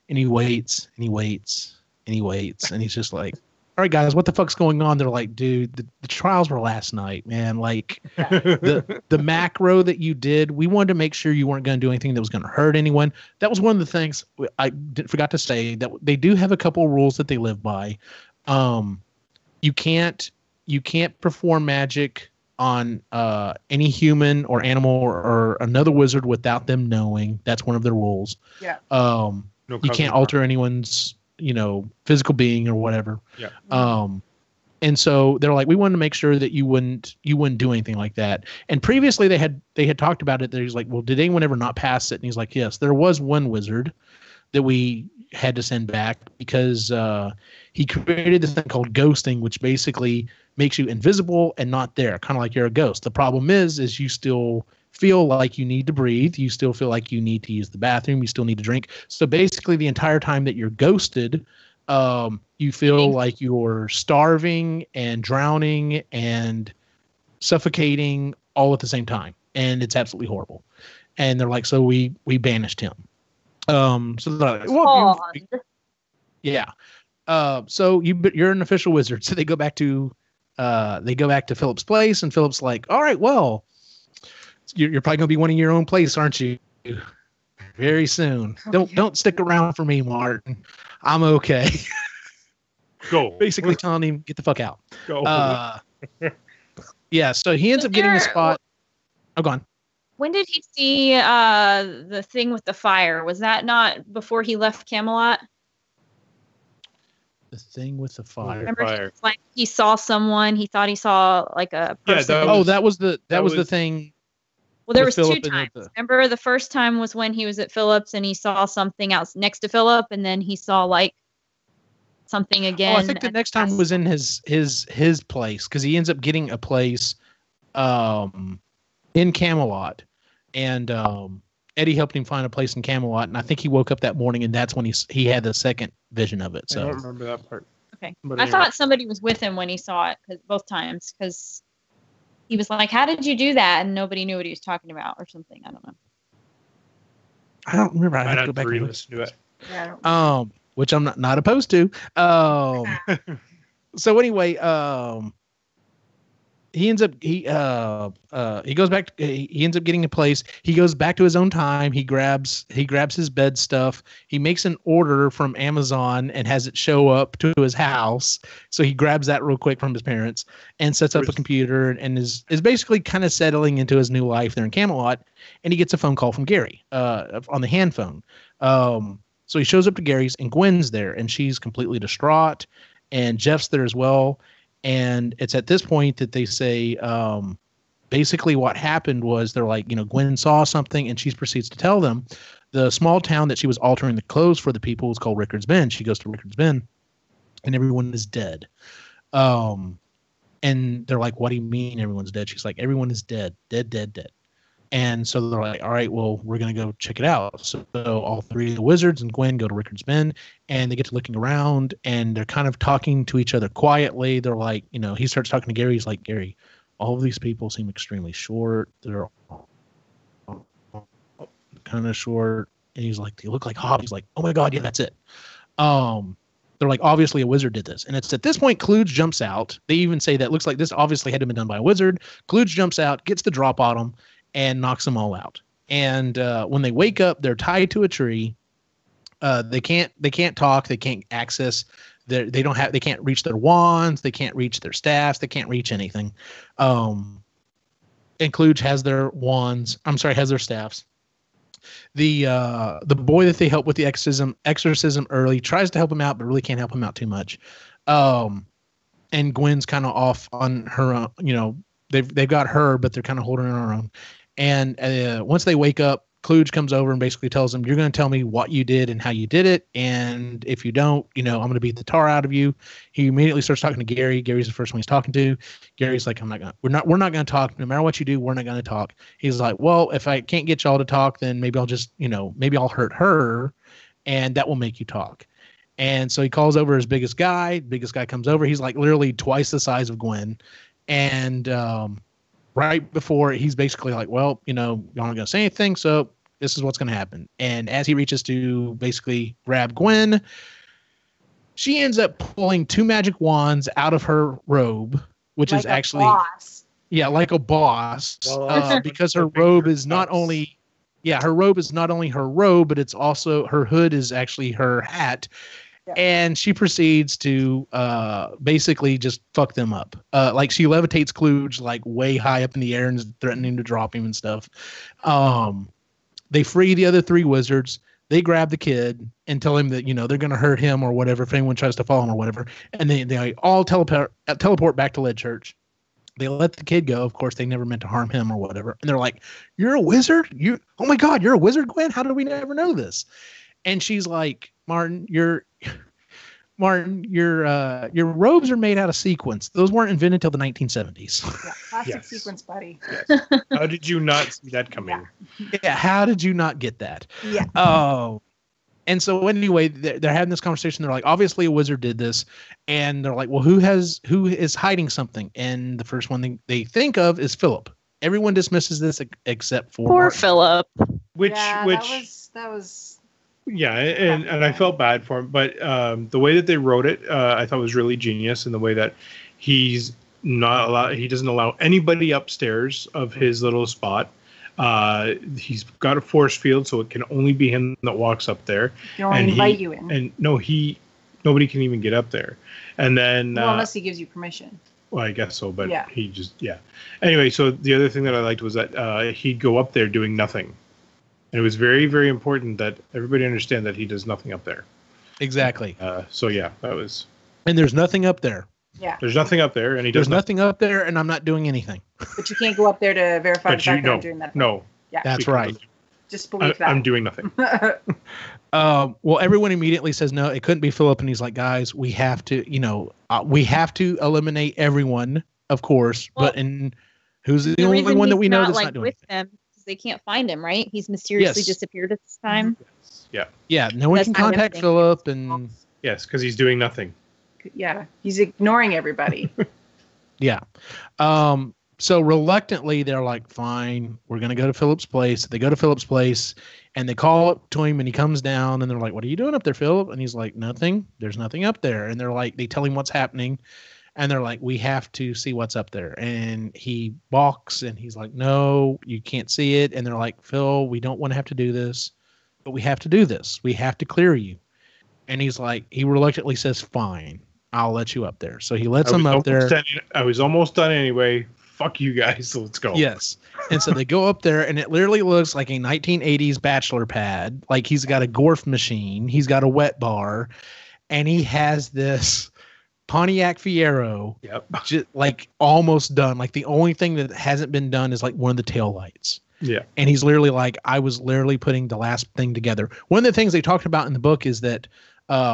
And he waits, and he waits, and he waits. And he's just like, all right, guys, what the fuck's going on? They're like, dude, the trials were last night, man. Like, the macro that you did, we wanted to make sure you weren't going to do anything that was going to hurt anyone. That was one of the things I forgot to say, that they do have a couple of rules that they live by. You can't perform magic on any human or animal or another wizard without them knowing. That's one of their rules. Yeah. You can't alter anyone's physical being or whatever. Yeah. And so they're like, we wanted to make sure that you wouldn't do anything like that. And previously they had talked about it. He's like, well, did anyone ever not pass it? And he's like, yes, there was one wizard that we had to send back because he created this thing called ghosting, which basically makes you invisible and not there, kind of like you're a ghost. The problem is you still feel like you need to breathe. You still feel like you need to use the bathroom. You still need to drink. So basically the entire time that you're ghosted, You feel like you're starving and drowning and suffocating all at the same time, and it's absolutely horrible. And they're like, so we banished him. So they're like, well, yeah. So you're an official wizard. So they go back to Philip's place, and Philip's like, all right, well, you're probably gonna be one in your own place, aren't you? Very soon. Don't stick around for me, Martin. I'm okay. Go. Basically telling him, get the fuck out. Go. Yeah, so he ends up getting a spot. Oh, go on. When did he see the thing with the fire? Was that not before he left Camelot? The thing with the fire. Remember, he saw someone. He thought he saw like a person. That was the thing. Well, there was two times. Remember, the first time was when he was at Philip's and he saw something else next to Philip, and then he saw like something again. Oh, I think the next time was in his place, because he ends up getting a place in Camelot, and Eddie helped him find a place in Camelot, and I think he woke up that morning, and that's when he had the second vision of it. So I don't remember that part. Okay, I thought somebody was with him when he saw it, both times, because he was like, "How did you do that?" And nobody knew what he was talking about, or something. I don't know. I don't remember. I have to go back and listen to it. Yeah, which I'm not opposed to. So anyway, he ends up he goes back. He ends up getting a place. He goes back to his own time. He grabs his bed stuff. He makes an order from Amazon and has it show up to his house. So he grabs that real quick from his parents and sets up a computer and is basically kind of settling into his new life there in Camelot. And he gets a phone call from Gary on the hand phone. So he shows up to Gary's, and Gwen's there, and she's completely distraught, and Jeff's there as well. And it's at this point that they say, basically what happened was they're like, Gwen saw something, and she proceeds to tell them the small town that she was altering the clothes for the people was called Rickard's Bend. She goes to Rickard's Bend, and everyone is dead. And they're like, what do you mean everyone's dead? She's like, everyone is dead. Dead. And so they're like, all right, well, we're going to go check it out. So all three of the wizards and Gwen go to Rickard's Bend, and they get to looking around, and they're kind of talking to each other quietly. They're like, he starts talking to Gary. He's like, Gary, all of these people seem extremely short. They're kind of short. And he's like, they look like hobbits. He's like, oh my God, yeah, that's it. They're like, obviously a wizard did this. And it's at this point, Kluge jumps out. They even say that looks like this obviously had to have been done by a wizard. Kluge jumps out, gets the drop on them, and knocks them all out. And when they wake up, they're tied to a tree. They can't talk. They can't access. They can't reach their wands. They can't reach their staffs. They can't reach anything. And Kluge has their wands. Has their staffs. The boy that they help with the exorcism early tries to help him out, but really can't help him out too much. And Gwen's kind of off on her own. They've got her, but they're kind of holding her on her own. And once they wake up, Kluge comes over and basically tells them, you're going to tell me what you did and how you did it. And if you don't, I'm going to beat the tar out of you. He immediately starts talking to Gary. Gary's the first one he's talking to. Gary's like, we're not going to talk. No matter what you do, we're not going to talk. He's like, well, if I can't get y'all to talk, then maybe I'll just, maybe I'll hurt her, and that will make you talk. And so he calls over his biggest guy. Biggest guy comes over. He's like literally twice the size of Gwen. And right before, he's basically like, well, y'all aren't going to say anything, so this is what's going to happen. And as he reaches to basically grab Gwen, she ends up pulling two magic wands out of her robe, which like is actually like a boss, because her robe is not only her robe, but it's also her hood is actually her hat. Yeah. And she proceeds to basically just fuck them up. Like she levitates Kluge like way high up in the air and is threatening to drop him and stuff. They free the other three wizards. They grab the kid and tell him that, they're going to hurt him or whatever if anyone tries to follow him or whatever. And they all teleport back to Lead Church. They let the kid go. Of course, they never meant to harm him or whatever. And they're like, you're a wizard? Oh my God, you're a wizard, Gwen? How did we never know this? And she's like, Martin, your robes are made out of sequins. Those weren't invented till the 1970s. Yeah, plastic sequins, buddy. Yes. How did you not see that coming? Yeah, how did you not get that? Yeah. Oh, And so anyway, they're having this conversation. They're like, obviously a wizard did this. And they're like, well, who is hiding something? And the first one they think of is Philip. Everyone dismisses this except for Poor Martin. Philip. That was yeah, and I felt bad for him, but the way that they wrote it, I thought was really genius, in the way that he doesn't allow anybody upstairs of his little spot. He's got a force field, so it can only be him that walks up there. They only invite you in. And nobody can even get up there. And then unless he gives you permission. Well, I guess so, but yeah. He just Anyway, so the other thing that I liked was that he'd go up there doing nothing. And it was very, very important that everybody understand that he does nothing up there. Exactly. So yeah, that was. And there's nothing up there. Yeah. There's nothing up there, and he does. There's nothing up there, and I'm not doing anything. But you can't go up there to verify the fact that I'm doing that. No. Yeah. That's right. Just believe that. I'm doing nothing. Well, everyone immediately says no. It couldn't be Philip, and he's like, guys, we have to, we have to eliminate everyone, of course. Well, but who's the only one that we know that's like not doing with anything? them? They can't find him, right? He's mysteriously disappeared at this time. Yeah. Yeah. No one can contact Philip, and yes, because he's doing nothing. Yeah, he's ignoring everybody. Yeah. So reluctantly, they're like, fine, we're going to go to Philip's place. They go to Philip's place, and they call up to him, and he comes down, and they're like, what are you doing up there, Philip? And he's like, nothing. There's nothing up there. And they're like, they tell him what's happening, and they're like, we have to see what's up there. And he balks, and he's like, no, you can't see it. And they're like, Phil, we don't want to have to do this, but we have to do this. We have to clear you. And he's like, he reluctantly says, fine, I'll let you up there. So he lets him up there. I was almost done anyway. Fuck you guys. So let's go. Yes. And so they go up there, and it literally looks like a 1980s bachelor pad. Like, he's got a Gorf machine. He's got a wet bar, and he has this Pontiac Fiero. Yep. Just, like, almost done. Like, the only thing that hasn't been done is like one of the taillights. Yeah. And he's literally like, I was literally putting the last thing together. One of the things they talked about in the book is that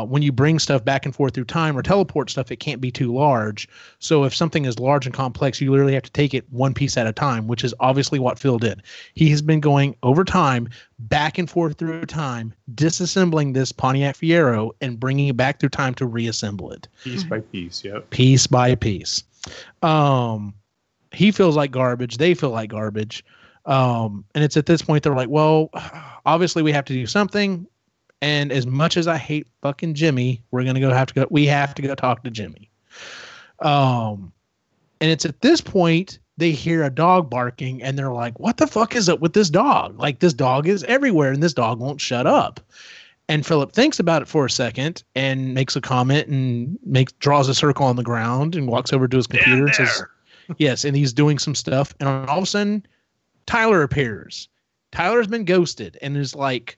when you bring stuff back and forth through time or teleport stuff, it can't be too large. So if something is large and complex, you literally have to take it one piece at a time, which is obviously what Phil did. He has been going over time, back and forth through time, disassembling this Pontiac Fiero and bringing it back through time to reassemble it. Piece by piece, yeah. Piece by piece. He feels like garbage. They feel like garbage. And it's at this point they're like, well, obviously we have to do something. And as much as I hate fucking Jimmy, we have to go talk to Jimmy. And it's at this point they hear a dog barking, and they're like, what the fuck is up with this dog? Like, this dog is everywhere, and this dog won't shut up. And Philip thinks about it for a second and makes a comment and draws a circle on the ground and walks over to his computer and says, yes, and he's doing some stuff. And all of a sudden, Tyler appears. Tyler's been ghosted and is like,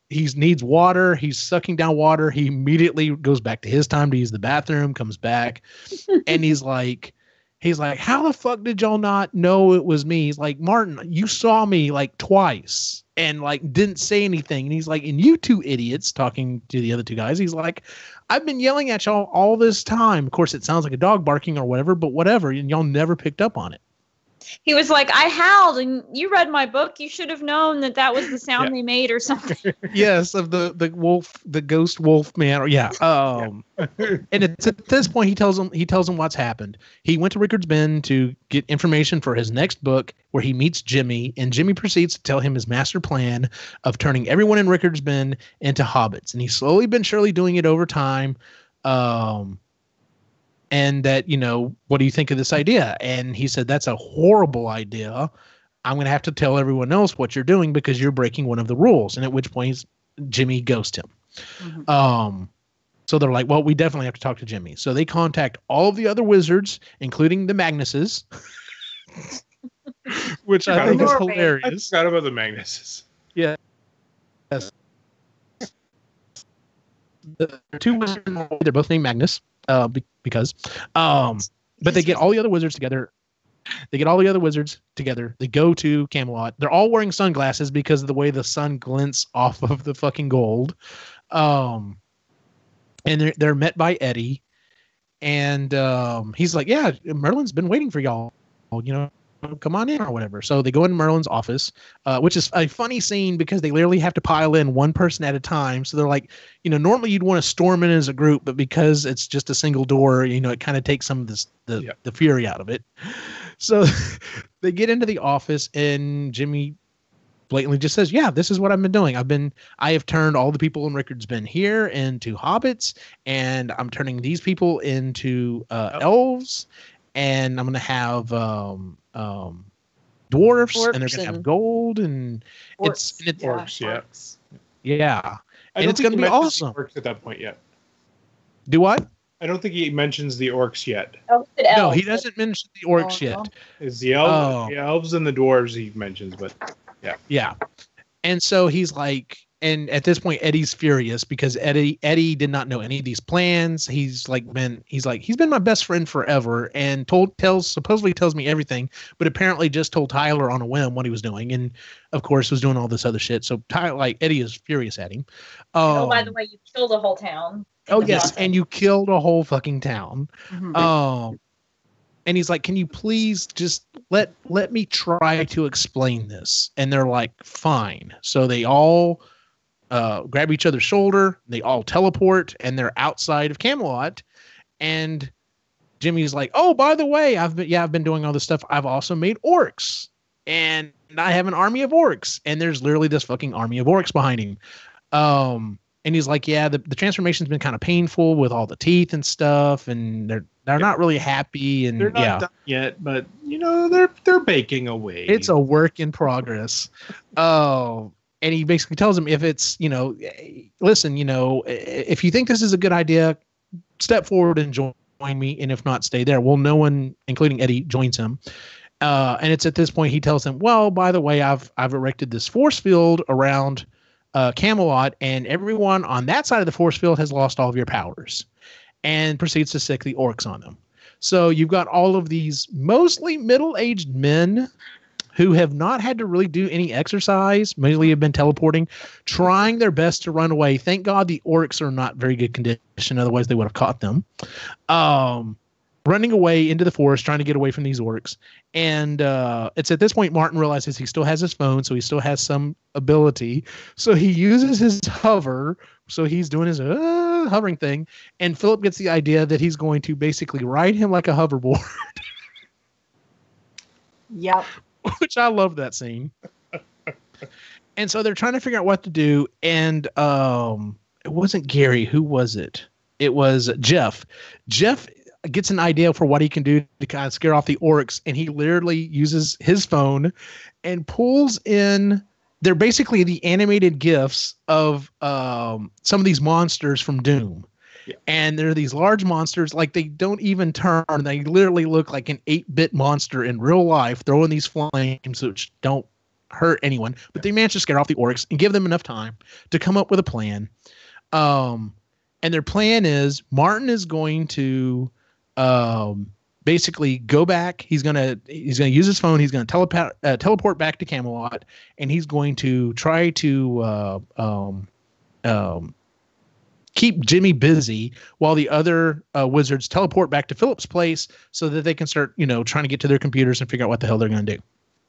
he needs water. He's sucking down water. He immediately goes back to his time to use the bathroom, comes back, and he's like, how the fuck did y'all not know it was me? He's like, Martin, you saw me like twice and like didn't say anything. And he's like, and you two idiots, talking to the other two guys, he's like, I've been yelling at y'all all this time. Of course, it sounds like a dog barking or whatever, but whatever. And y'all never picked up on it. He was like, I howled, and you read my book. You should have known that was the sound they made or something. Yes, of the wolf, the ghost wolf man. Or yeah. And it's at this point he tells him what's happened. He went to Rickard's Bend to get information for his next book, where he meets Jimmy, and Jimmy proceeds to tell him his master plan of turning everyone in Rickard's Bend into hobbits, and he's slowly been surely doing it over time. And that, what do you think of this idea? And he said, that's a horrible idea. I'm going to have to tell everyone else what you're doing because you're breaking one of the rules. And at which point Jimmy ghosts him. Mm-hmm. So they're like, well, we definitely have to talk to Jimmy. So they contact all of the other wizards, including the Magnuses, which I think is hilarious. I forgot about the Magnuses. Yeah. Yes. The two wizards, they're both named Magnus. Because but they get all the other wizards together. They go to Camelot. They're all wearing sunglasses because of the way the sun glints off of the fucking gold. And they're met by Eddie, and he's like, yeah, Merlin's been waiting for y'all, come on in or whatever. So they go into Merlin's office, which is a funny scene because they literally have to pile in one person at a time. So they're like, normally you'd want to storm in as a group, but because it's just a single door, it kind of takes some of the fury out of it. So they get into the office and Jimmy blatantly just says, yeah, this is what I've been doing. I have turned all the people in Rickard's Bend here into hobbits, and I'm turning these people into elves, and I'm going to have dwarfs, and they're going to have gold, and Orcs. it's Orcs, yeah. Orcs. yeah. I And it's going to be awesome. Orcs at that point yet. Do what? I don't think he mentions the orcs yet. No, he doesn't mention the orcs yet. It's the elves and the dwarves he mentions, but yeah. And so he's like, and at this point, Eddie's furious because Eddie did not know any of these plans. He's been my best friend forever and supposedly tells me everything, but apparently just told Tyler on a whim what he was doing, and of course was doing all this other shit. So Eddie is furious at him. By the way, you killed a whole town. Oh yes, and you killed a whole fucking town. Mm-hmm. And he's like, can you please just let me try to explain this? And they're like, fine. So they all grab each other's shoulder. They all teleport, and they're outside of Camelot. And Jimmy's like, oh, by the way, I've been doing all this stuff. I've also made orcs, and I have an army of orcs. And there's literally this fucking army of orcs behind him. And he's like, yeah, the transformation's been kind of painful with all the teeth and stuff, and they're not really happy, and they're not done yet, but they're baking away. It's a work in progress. Oh, and he basically tells him, if it's listen, if you think this is a good idea, step forward and join me, and if not, stay there. Well, no one, including Eddie, joins him. And it's at this point he tells him, well, by the way, I've erected this force field around Camelot, and everyone on that side of the force field has lost all of your powers, and proceeds to sick the orcs on them. So you've got all of these mostly middle-aged men who have not had to really do any exercise, mainly have been teleporting, trying their best to run away. Thank God the orcs are not very good condition, otherwise they would have caught them. Running away into the forest, trying to get away from these orcs. And it's at this point Martin realizes he still has his phone, so he still has some ability. So he uses his hover. So he's doing his hovering thing. And Philip gets the idea that he's going to basically ride him like a hoverboard. Yep. Which I love that scene. And so they're trying to figure out what to do. And it wasn't Gary. Who was it? It was Jeff. Jeff gets an idea for what he can do to kind of scare off the orcs, and he literally uses his phone and pulls in. They're basically the animated GIFs of some of these monsters from Doom. Yeah. And they're these large monsters, like they don't even turn. They literally look like an 8-bit monster in real life, throwing these flames which don't hurt anyone, but they manage to scare off the orcs and give them enough time to come up with a plan. And their plan is Martin is going to basically go back. He's gonna use his phone. He's gonna teleport back to Camelot, and he's going to try to keep Jimmy busy while the other wizards teleport back to Philip's place, so that they can start trying to get to their computers and figure out what the hell they're gonna do.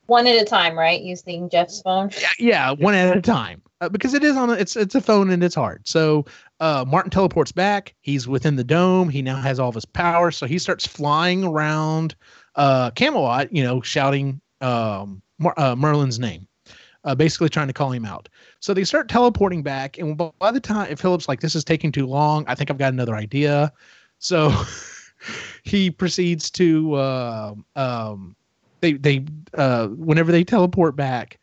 One at a time, right? Using Jeff's phone. Yeah, one at a time, because it is it's a phone and it's hard. So Martin teleports back. He's within the dome. He now has all of his power, so he starts flying around Camelot, shouting Merlin's name, basically trying to call him out. So they start teleporting back, and by the time Philip's like, "This is taking too long. I think I've got another idea." So he proceeds to whenever they teleport back,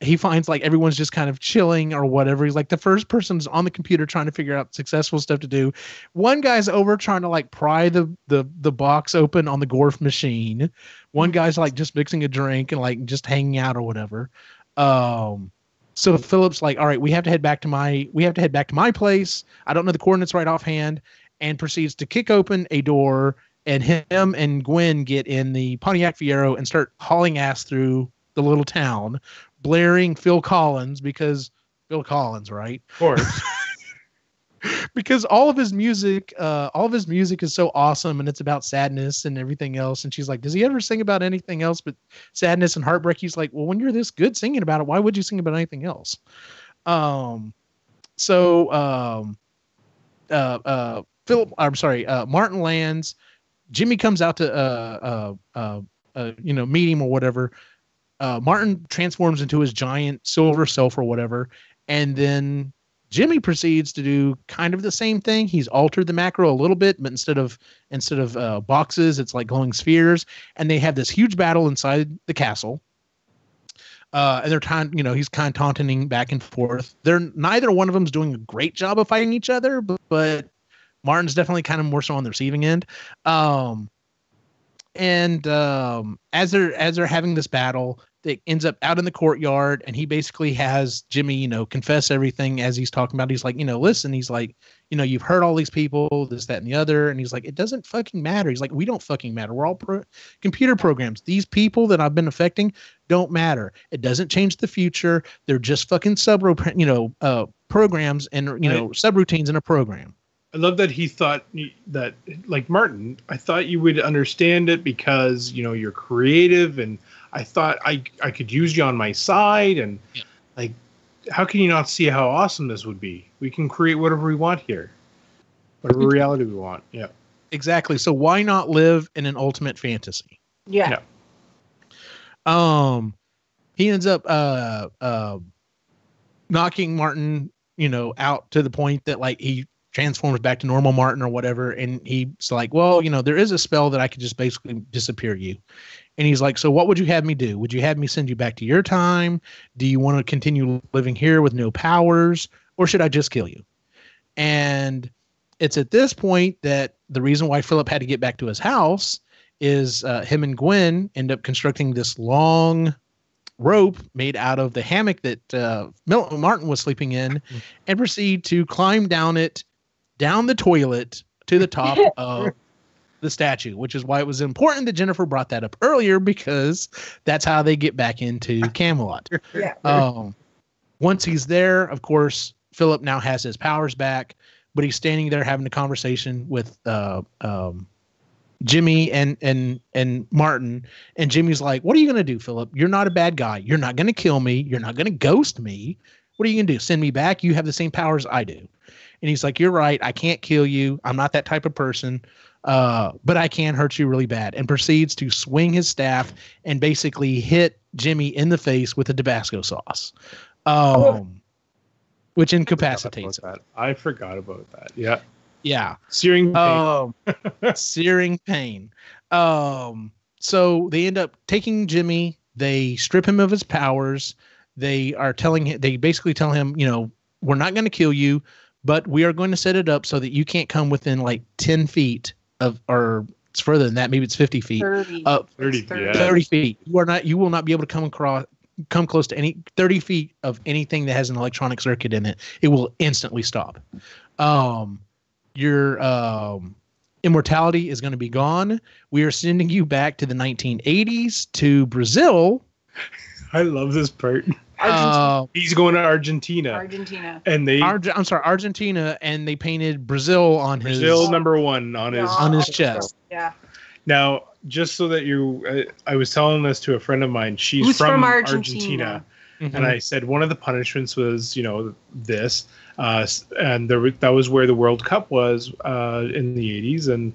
he finds like everyone's just kind of chilling or whatever. He's like the first person's on the computer trying to figure out successful stuff to do. One guy's over trying to like pry the box open on the Gorf machine. One guy's like just mixing a drink and like just hanging out or whatever. So Philip's like, all right, we have to head back to my place. I don't know the coordinates right offhand, and proceeds to kick open a door, and him and Gwen get in the Pontiac Fiero and start hauling ass through the little town, blaring Phil Collins, because Phil Collins, right? Of course. because all of his music is so awesome, and it's about sadness and everything else. And she's like, does he ever sing about anything else but sadness and heartbreak? He's like, well, when you're this good singing about it, why would you sing about anything else? Martin lands. Jimmy comes out to meet him or whatever. Martin transforms into his giant silver self or whatever, and then Jimmy proceeds to do kind of the same thing. He's altered the macro a little bit, but instead of boxes, it's like glowing spheres, and they have this huge battle inside the castle. And they're he's kind of taunting back and forth. Neither one of them's doing a great job of fighting each other, but Martin's definitely kind of more so on the receiving end. As they're having this battle, it ends up out in the courtyard, and he basically has Jimmy, confess everything as he's talking about. He's like, listen, he's like, you've hurt all these people, this, that, and the other. And he's like, it doesn't fucking matter. He's like, we don't fucking matter. We're all computer programs. These people that I've been affecting don't matter. It doesn't change the future. They're just fucking programs and, subroutines in a program. I love that he thought that, like Martin, I thought you would understand it because, you're creative, and I thought I could use you on my side. And like, how can you not see how awesome this would be? We can create whatever we want here, whatever reality we want. Yeah, exactly. So why not live in an ultimate fantasy? Yeah. He ends up knocking Martin, out to the point that like he transforms back to normal Martin or whatever. And he's like, well, there is a spell that I could just basically disappear you. And he's like, so what would you have me do? Would you have me send you back to your time? Do you want to continue living here with no powers? Or should I just kill you? And it's at this point that the reason why Philip had to get back to his house is him and Gwen end up constructing this long rope made out of the hammock that Martin was sleeping in, and proceed to climb down the toilet to the top of the statue, which is why it was important that Jennifer brought that up earlier, because that's how they get back into Camelot. Yeah. Once he's there, of course, Philip now has his powers back, but he's standing there having a conversation with Jimmy and Martin, and Jimmy's like, what are you going to do, Philip? You're not a bad guy. You're not going to kill me. You're not going to ghost me. What are you going to do? Send me back? You have the same powers I do. And he's like, you're right. I can't kill you. I'm not that type of person. But I can hurt you really bad, and proceeds to swing his staff and basically hit Jimmy in the face with a Tabasco sauce, which incapacitates him. I forgot about that. Yeah. Yeah. Searing pain. Searing pain. So they end up taking Jimmy. They strip him of his powers. They basically tell him, we're not going to kill you, but we are going to set it up so that you can't come within like 10 feet of, or it's further than that. Maybe it's 50 feet. 30. 30 feet. You will not be able to come close to any 30 feet of anything that has an electronic circuit in it. It will instantly stop. Your immortality is going to be gone. We are sending you back to the 1980s to Brazil. I love this part. He's going to Argentina. Argentina. And Argentina, and they painted Brazil on his number one on his chest. Yeah. Now, just so that I was telling this to a friend of mine. She's from Argentina. Mm-hmm. And I said one of the punishments was, this, and that was where the World Cup was in the 80s, and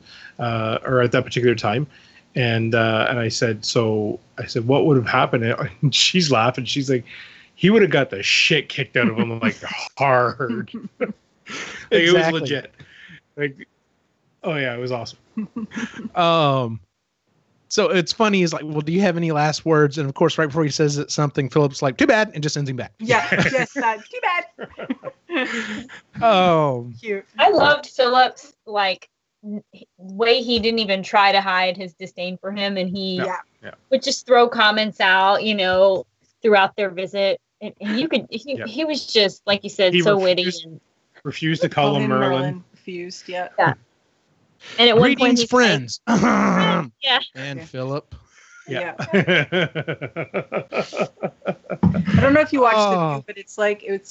or at that particular time. And I said, what would have happened? And she's laughing. She's like, he would have got the shit kicked out of him, like hard. It was legit. Like, oh yeah, it was awesome. So it's funny. He's like, well, do you have any last words? And of course, right before he says something, Philip's like, too bad, and just sends him back. Yeah, yes, too bad. Cute. I loved Philip's way he didn't even try to hide his disdain for him, and he would just throw comments out, throughout their visit, and he was just, like you said, so witty. Refused to call him Merlin. Refused, yeah. And at one Greetings, point, friends. yeah. And Philip. Yeah. I don't know if you watched the View, but it's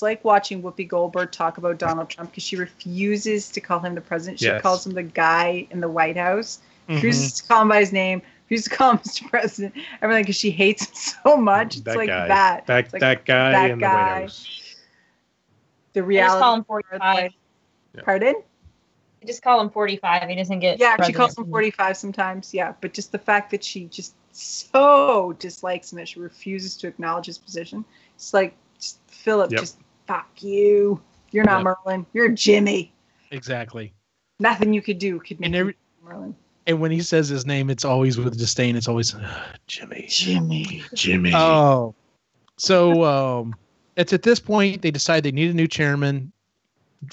like watching Whoopi Goldberg talk about Donald Trump because she refuses to call him the president. She calls him the guy in the White House. Refuses to call him by his name. Refuses to call him Mr. President. Everything because she hates him so much. It's that like guy. that. That guy in the White House. The reality. I just call him 45. Pardon? I just call him 45. He doesn't get. Yeah, she calls him 45 sometimes. Yeah, but just the fact that she just so dislikes him that she refuses to acknowledge his position. It's like, Philip, just fuck you. You're not Merlin. You're Jimmy. Exactly. Nothing you could do could make you Merlin. And when he says his name, it's always with disdain. It's always Jimmy. Jimmy. Oh, so it's at this point they decide they need a new chairman.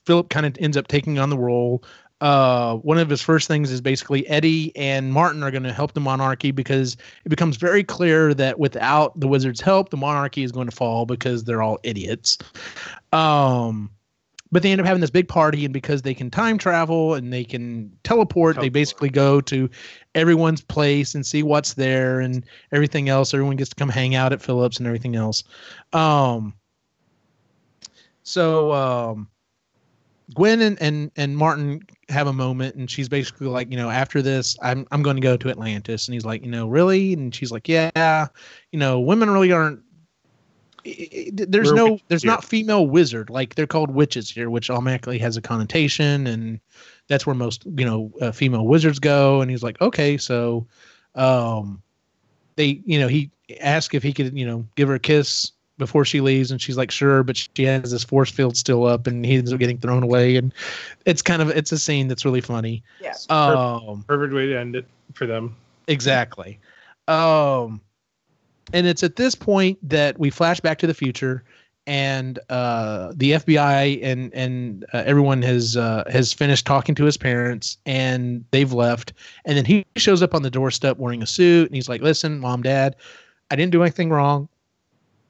Philip kind of ends up taking on the role. One of his first things is basically Eddie and Martin are going to help the monarchy because it becomes very clear that without the wizard's help, the monarchy is going to fall because they're all idiots. But they end up having this big party, and because they can time travel and they can teleport, they basically go to everyone's place and see what's there and everything else. Everyone gets to come hang out at Philip's and everything else. Gwen and Martin have a moment, and she's basically like, after this, I'm going to go to Atlantis. And he's like, really? And she's like, yeah, women really aren't. There's not female wizard. Like, they're called witches here, which automatically has a connotation, and that's where most female wizards go. And he's like, okay, so he asked if he could give her a kiss before she leaves, and she's like, sure, but she has this force field still up, and he ends up getting thrown away, and it's a scene that's really funny. Yes. Perfect way to end it for them. Exactly. And it's at this point that we flash back to the future, and the FBI and everyone has finished talking to his parents, and they've left, and then he shows up on the doorstep wearing a suit, and he's like, listen, Mom, Dad, I didn't do anything wrong.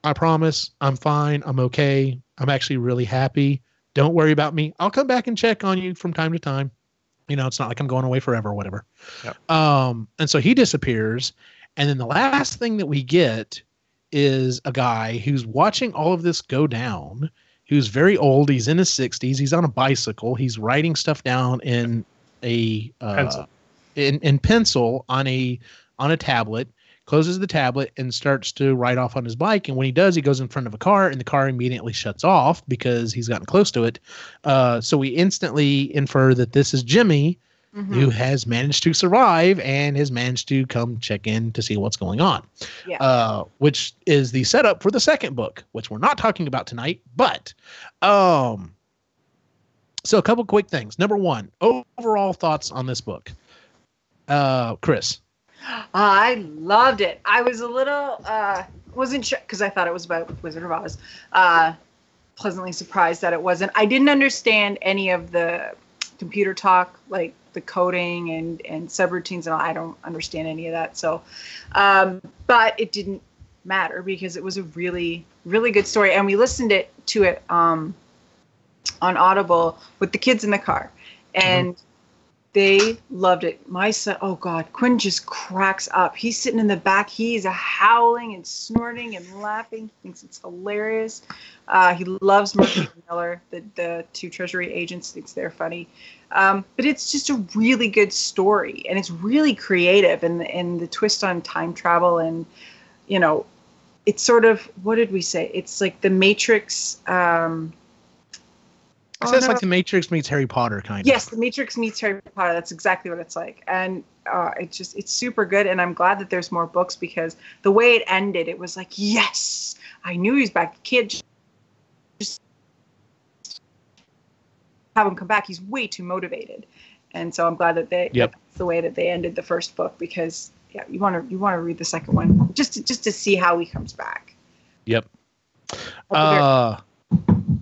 I promise I'm fine. I'm okay. I'm actually really happy. Don't worry about me. I'll come back and check on you from time to time. It's not like I'm going away forever or whatever. Yep. And so he disappears. And then the last thing that we get is a guy who's watching all of this go down, who's very old. He's in his 60s. He's on a bicycle. He's writing stuff down in a pencil. In pencil on a tablet. Closes the tablet and starts to ride off on his bike. And when he does, he goes in front of a car, and the car immediately shuts off because he's gotten close to it. So we instantly infer that this is Jimmy, who has managed to survive and has managed to come check in to see what's going on. Yeah. Which is the setup for the second book, which we're not talking about tonight. But so a couple quick things. Number one, overall thoughts on this book. Chris. I loved it. I was a little wasn't sure because I thought it was about Wizard of Oz. Pleasantly surprised that it wasn't. I didn't understand any of the computer talk, like the coding and subroutines, and all. I don't understand any of that. So, but it didn't matter because it was a really, really good story, and we listened to it on Audible with the kids in the car, and. They loved it. My son, oh God, Quinn just cracks up. He's sitting in the back. He's howling and snorting and laughing. He thinks it's hilarious. He loves Murphy and Miller, the two Treasury agents. Thinks they're funny. But it's just a really good story, and it's really creative. And the twist on time travel, and it's sort of, what did we say? It's like the Matrix. It's like the Matrix meets Harry Potter, kind of. Yes, the Matrix meets Harry Potter. That's exactly what it's like. And it's super good. And I'm glad that there's more books because the way it ended, it was like, yes, I knew he was back. You can't just have him come back. He's way too motivated. And so I'm glad that that's the way that they ended the first book because you want to read the second one just to see how he comes back. Yep.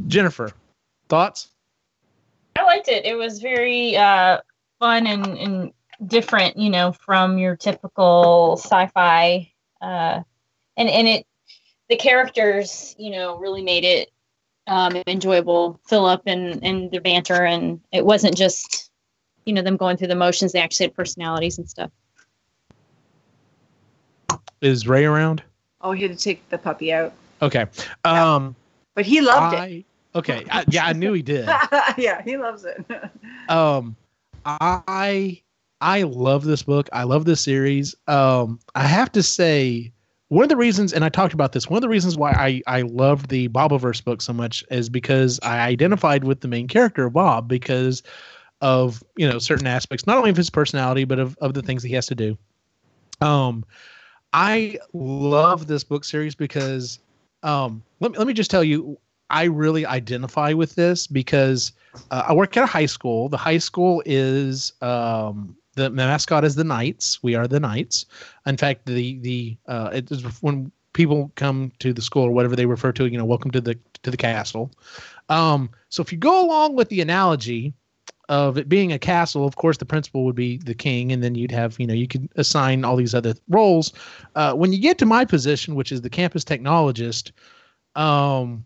Jennifer, thoughts? I liked it. It was very fun and different, from your typical sci-fi. And the characters, really made it enjoyable. Philip and their banter, and it wasn't just, them going through the motions. They actually had personalities and stuff. Is Ray around? Oh, he had to take the puppy out. Okay. But he loved it. Okay. I knew he did. Yeah, he loves it. I love this book. I love this series. I have to say, one of the reasons, and I talked about this, one of the reasons why I loved the Bobaverse book so much is because I identified with the main character, Bob, because of, certain aspects, not only of his personality, but of the things that he has to do. I love this book series because, let me just tell you, I really identify with this because I work at a high school. The high school is the mascot is the Knights. We are the Knights. In fact, it is when people come to the school or whatever they refer to, welcome to the castle. So if you go along with the analogy of it being a castle, of course the principal would be the king, and then you'd have, you could assign all these other roles. When you get to my position, which is the campus technologist, I'm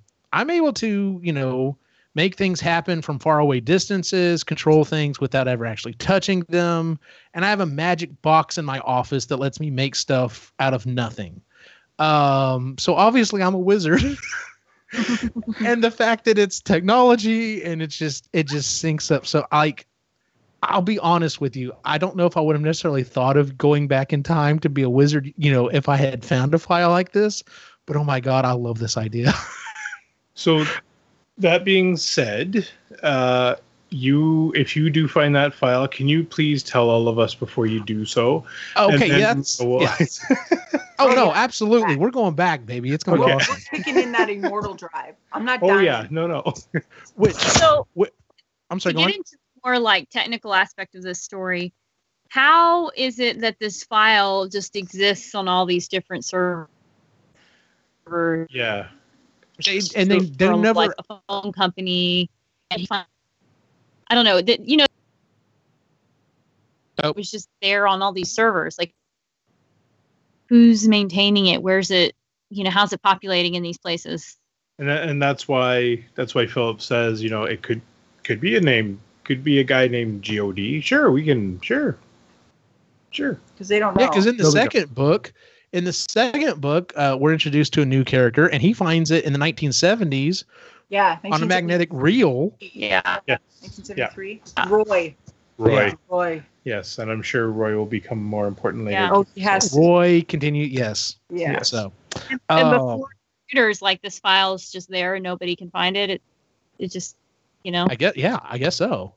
able to, make things happen from far away distances, control things without ever actually touching them. And I have a magic box in my office that lets me make stuff out of nothing. So obviously I'm a wizard. And the fact that it's technology and it just syncs up. So I'll be honest with you. I don't know if I would have necessarily thought of going back in time to be a wizard, if I had found a file like this, but oh my God, I love this idea. So that being said, if you do find that file, can you please tell all of us before you do so? Okay, yes. Oh, no, absolutely. We're going back, baby. It's going to be awesome. We're sticking in that immortal drive. I'm not dying. Oh, yeah. No. I'm sorry, to get into the more technical aspect of this story, how is it that this file just exists on all these different servers? Yeah. They're never a phone company, and I don't know. It was just there on all these servers. Who's maintaining it? Where's it? How's it populating in these places? And that's why Philip says, it could be a name, could be a guy named God. Sure, we can. Sure. Because they don't know. Yeah, because in the second book. We're introduced to a new character, and he finds it in the 1970s. Yeah, on a magnetic reel. Yeah. 1973. Yeah. Roy. Yeah. Roy. Yes, and I'm sure Roy will become more important later. Yeah. Oh, he has to. Roy continue. Yes. Yeah. So. And before computers, this file is just there and nobody can find it. It just, I guess so.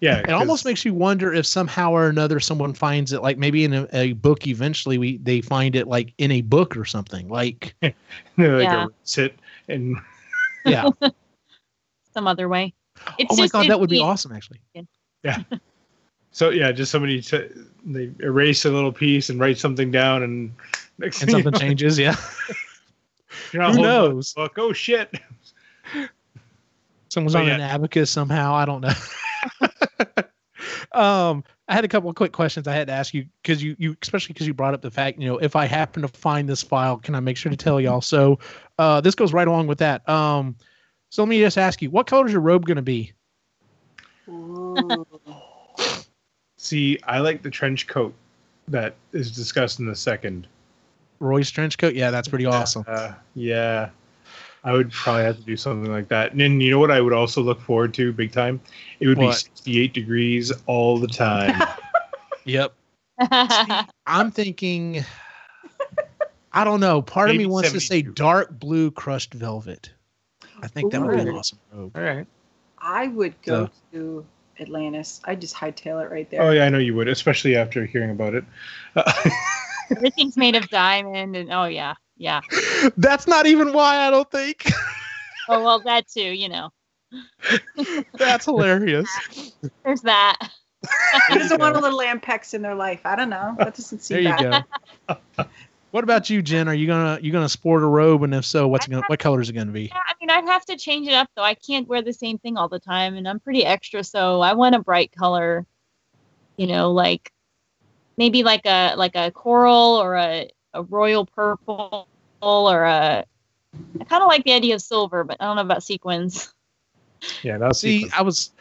Yeah, it almost makes you wonder if somehow or another someone finds it, maybe in a book. Eventually, they find it in a book or something. Sit and some other way. Oh my God, that would be awesome, actually. Yeah. So just somebody they erase a little piece and write something down, and something changes. Yeah. Who knows? Book. Oh shit. Someone's on an abacus somehow. I don't know. I had a couple of quick questions I had to ask you because you especially because you brought up the fact, if I happen to find this file, can I make sure to tell y'all? So this goes right along with that. So let me just ask you, what color is your robe going to be? See, I like the trench coat that is discussed in the second. Roy's trench coat? Yeah, that's pretty awesome. Yeah. I would probably have to do something like that. And then, you know what I would also look forward to big time? It would be 68 degrees all the time. Yep. See, I'm thinking, I don't know. Part of me wants to say dark blue crushed velvet. I think that would be an awesome robe. All right. I would go to Atlantis. I'd just hightail it right there. Oh, yeah, I know you would, especially after hearing about it. Everything's made of diamond, and oh, yeah. Yeah. That's not even why, I don't think. Oh, well, that too, That's hilarious. There's that. Who doesn't want a little Ampex in their life? I don't know. That doesn't seem bad. There you go. What about you, Jen? Are you gonna sport a robe, and if so, what color is it gonna be? Yeah, I mean, I'd have to change it up though. I can't wear the same thing all the time, and I'm pretty extra, so I want a bright color. Maybe like a coral or a royal purple or I kind of like the idea of silver, but I don't know about sequins. Yeah, that's sequins.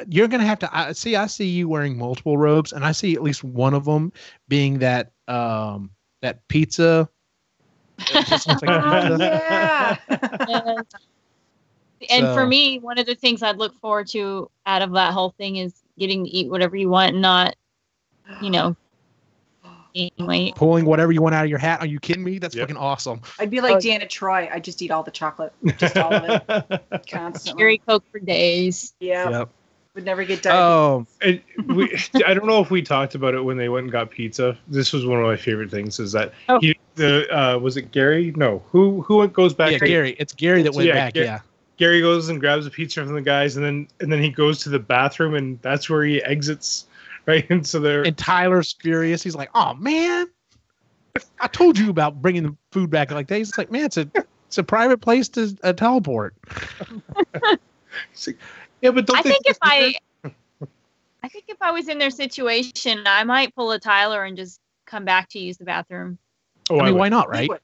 You're gonna have to I see you wearing multiple robes, and I see at least one of them being that that pizza. It just looks like Oh, pizza. yeah. Yes. And for So- me, one of the things I'd look forward to out of that whole thing is getting to eat whatever you want, and not, gaining weight. Pulling whatever you want out of your hat. Are you kidding me? That's Yep. fucking awesome. I'd be like Oh. Deanna Troy. I just eat all the chocolate, just all of it, constantly. Cherry Coke for days. Yeah, Yep. would never get diabetes. I don't know if we talked about it when they went and got pizza. This was one of my favorite things. Is that Oh. was it Gary? No, who goes back? Yeah, Gary. It's Gary that went Yeah, back. Gary- Yeah. Gary goes and grabs a pizza from the guys, and then he goes to the bathroom, and that's where he exits, right? And so they're And Tyler's furious. He's like, "Oh man, I told you about bringing the food back like that." He's like, "Man, it's a private place to teleport." He's like, yeah, but don't I they think if I was in their situation, I might pull a Tyler and just come back to use the bathroom. Oh, I mean, would. why not, He right? would.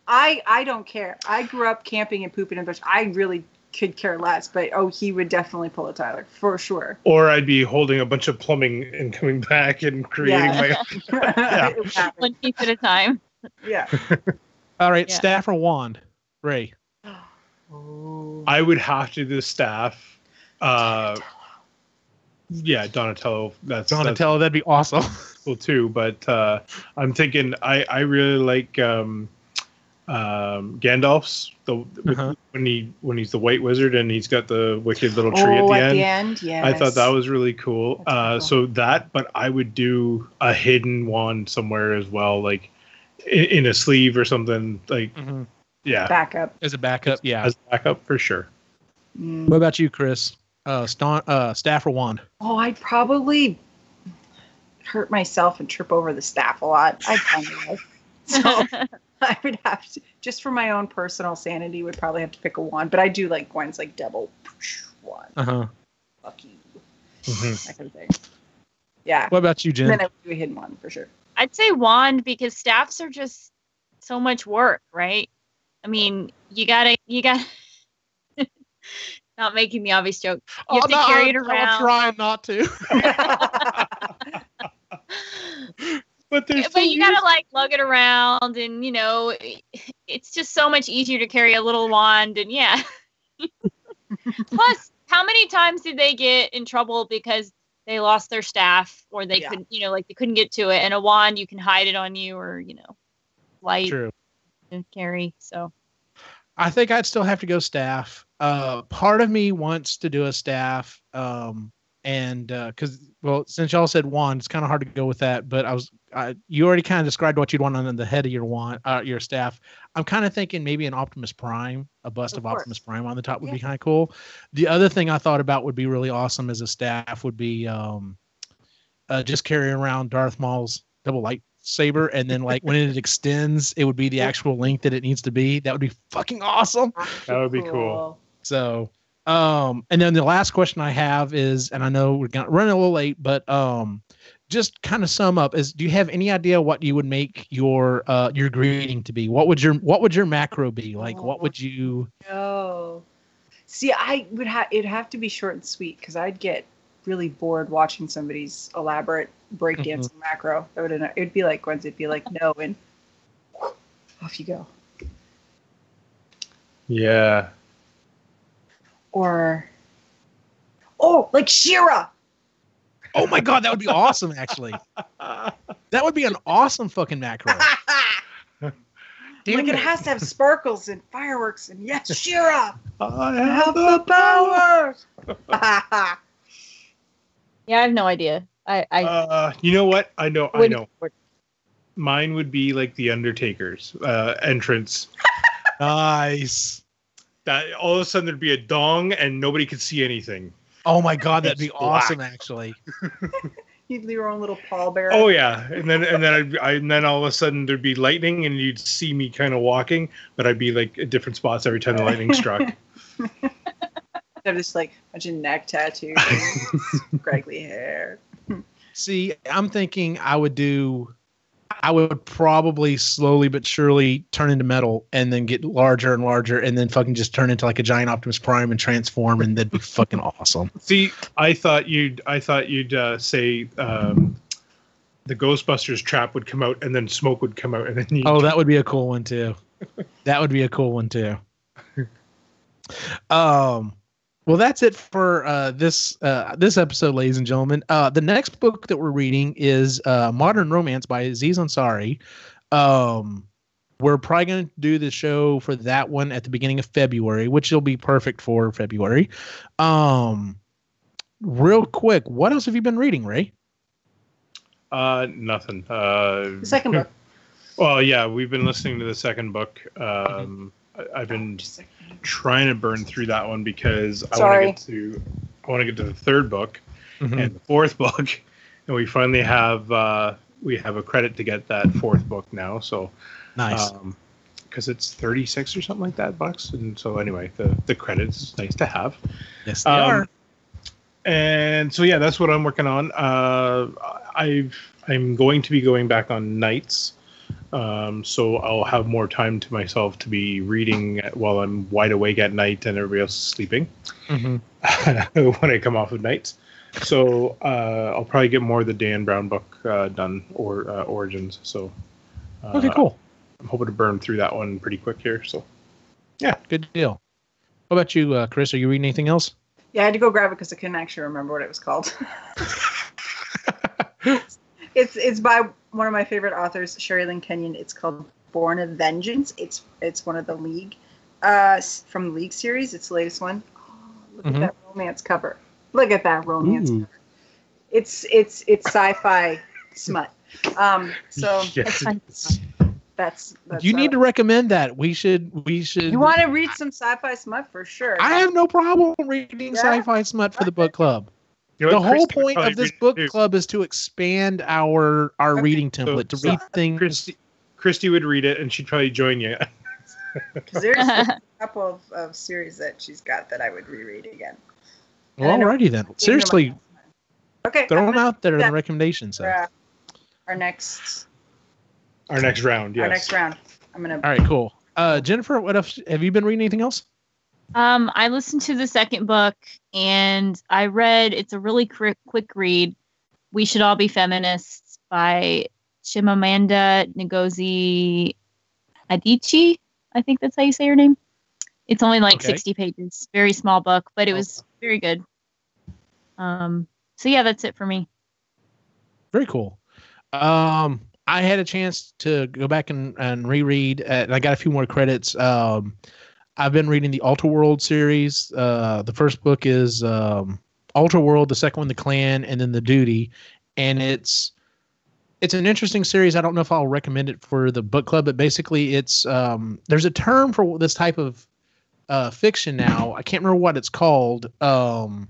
I don't care. I grew up camping and pooping in the bush. I really could care less, but he would definitely pull a Tyler for sure. Or I'd be holding a bunch of plumbing and coming back and creating my. It would happen. One piece at a time. Yeah. All right, Yeah. staff or wand, Ray. I would have to do the staff. Yeah, Donatello. That's Donatello, that'd be awesome. cool too. But I'm thinking I really like Gandalf's when he's the White Wizard and he's got the wicked little tree at the end. Yes. I thought that was really cool. That's So that, but I would do a hidden wand somewhere as well, like in a sleeve or something. Like yeah, backup. As a backup, yeah. as backup for sure. What about you, Chris? Staff or wand? Oh, I'd probably hurt myself and trip over the staff a lot. I'd find a way. So I would have to, just for my own personal sanity, would probably have to pick a wand. But I do like ones like double wand. Fuck you. That kind of thing. Yeah. What about you, Jen? And then I would do a hidden one for sure. I'd say wand, because staffs are just so much work, right? I mean, you gotta not making the obvious joke. You have to carry it around. I'm trying not to. But You gotta like lug it around, and it's just so much easier to carry a little wand, and yeah. Plus, how many times did they get in trouble because they lost their staff, or they couldn't, they couldn't get to it? And a wand, you can hide it on you, or light True. to carry. So I think I'd still have to go staff. Part of me wants to do a staff, and because since y'all said wand, it's kind of hard to go with that. But you already kind of described what you'd want on the head of your wand, your staff. I'm kind of thinking maybe an Optimus Prime, a bust of Optimus Prime on the top would be kind of cool. The other thing I thought about would be really awesome as a staff would be just carrying around Darth Maul's double lightsaber, and then like when it extends, it would be the actual length that it needs to be. That would be fucking awesome. That would be cool. So, and then the last question I have is, and I know we're running a little late, but just kind of sum up is, do you have any idea what you would make your greeting to be? What would your macro be? Like, what would you? Oh, see, it'd have to be short and sweet, because I'd get really bored watching somebody's elaborate breakdancing macro. It'd be like Gwen's. It'd be like no, and off you go. Yeah. Or like She-Ra. Oh my god, that would be awesome! Actually, that would be an awesome fucking macro. Like it has to have sparkles and fireworks and yes, She-Ra. I have the power. yeah, I have no idea. I You know what? I know. wouldn't- Mine would be like the Undertaker's entrance. Nice. That all of a sudden there'd be a dong and nobody could see anything. Oh my god, that'd be It's black. awesome! Actually, You'd do your own little pallbearer. Oh yeah, and then all of a sudden there'd be lightning and you'd see me kind of walking, but I'd be like at different spots every time the lightning struck. Have this like bunch of neck tattoos, scraggly hair. see, I'm thinking I would probably slowly but surely turn into metal and then get larger and larger and then fucking just turn into like a giant Optimus Prime and transform, and that'd be fucking awesome. See, I thought you'd say that the Ghostbusters trap would come out and then smoke would come out and then that would be a cool one too. That would be a cool one too. Well, that's it for this episode, ladies and gentlemen. The next book that we're reading is Modern Romance by Aziz Ansari. We're probably going to do the show for that one at the beginning of February, which will be perfect for February. Real quick, what else have you been reading, Ray? Nothing. The second book. Well, yeah, we've been listening to the second book. I've been trying to burn through that one because I want to get to the third book and the fourth book, and we finally have a credit to get that fourth book now. So nice, because it's 36 or something like that bucks, and so anyway, the credits is nice to have. Yes, they are. And so yeah, that's what I'm working on. I'm going to be going back on nights. So I'll have more time to myself to be reading while I'm wide awake at night and everybody else is sleeping when I come off of nights. So I'll probably get more of the Dan Brown book done, or Origins. So okay, cool. I'm hoping to burn through that one pretty quick here. So yeah, good deal. What about you, Chris? Are you reading anything else? Yeah, I had to go grab it because I couldn't actually remember what it was called. It's by one of my favorite authors, Sherry Lynn Kenyon. It's called Born of Vengeance. It's one of the League, from the League series. It's the latest one. Oh, look at that romance cover. Look at that romance cover. It's sci-fi smut. So that's you need to recommend that. We should. You want to read some sci-fi smut for sure. I have no problem reading sci-fi smut for the book club. The whole point of this book club is to expand our reading template, to read things. Christy would read it, and she'd probably join you. Because there's a couple of series that she's got that I would reread again. Well, alrighty then. Seriously, okay, throw them out there in the recommendations. Our next round. Yes. Our next round. I'm gonna. All right, cool. Jennifer, what else? Have you been reading anything else? I listened to the second book and I read, it's a really quick read, We Should All Be Feminists by Chimamanda Ngozi Adichie. I think that's how you say her name. It's only like 60 pages. Very small book, but it was very good. So yeah, that's it for me. Very cool. I had a chance to go back and reread, and I got a few more credits. I've been reading the Alter World series. The first book is Alter World, the second one, The Clan, and then The Duty. And it's an interesting series. I don't know if I'll recommend it for the book club, but basically it's there's a term for this type of fiction now. I can't remember what it's called. I'll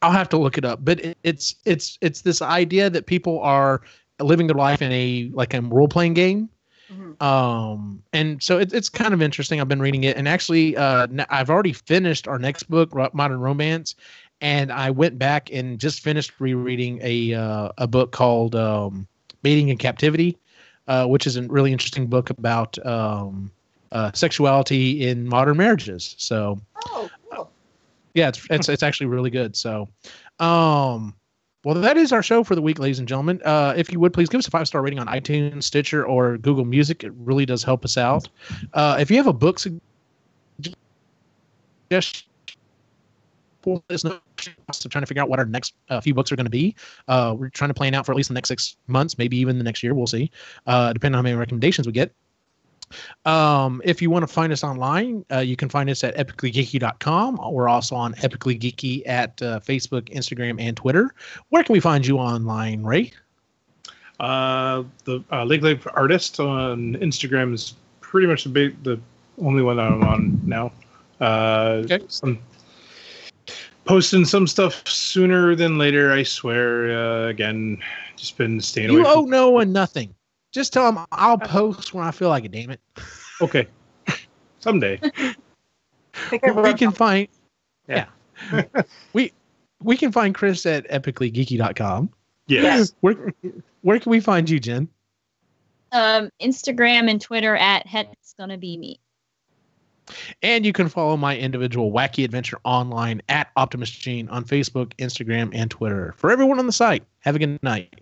have to look it up. But it's this idea that people are living their life in a role-playing game. And so it's kind of interesting. I've been reading it, and actually I've already finished our next book, Modern Romance, and I went back and just finished rereading a book called Mating in Captivity, which is a really interesting book about sexuality in modern marriages. So cool. Yeah, it's actually really good. So well, that is our show for the week, ladies and gentlemen. If you would, please give us a 5-star rating on iTunes, Stitcher, or Google Music. It really does help us out. If you have a book suggestion, let us know. So trying to figure out what our next few books are going to be. We're trying to plan out for at least the next 6 months, maybe even the next year. We'll see, depending on how many recommendations we get. If you want to find us online, you can find us at epicallygeeky.com. We're also on Epically Geeky at Facebook, Instagram, and Twitter. Where can we find you online, Ray? The Lake Life Artist on Instagram is pretty much the only one that I'm on now. Posting some stuff sooner than later, I swear. Again, just been staying away. You owe no one nothing. Just tell them I'll post when I feel like it, damn it. Okay. Someday. We can find we can find Chris at epicallygeeky.com. Yes. Where can we find you, Jen? Instagram and Twitter at Het's Gonna Be Me. And you can follow my individual wacky adventure online at Optimus Gene on Facebook, Instagram, and Twitter. For everyone on the site, have a good night.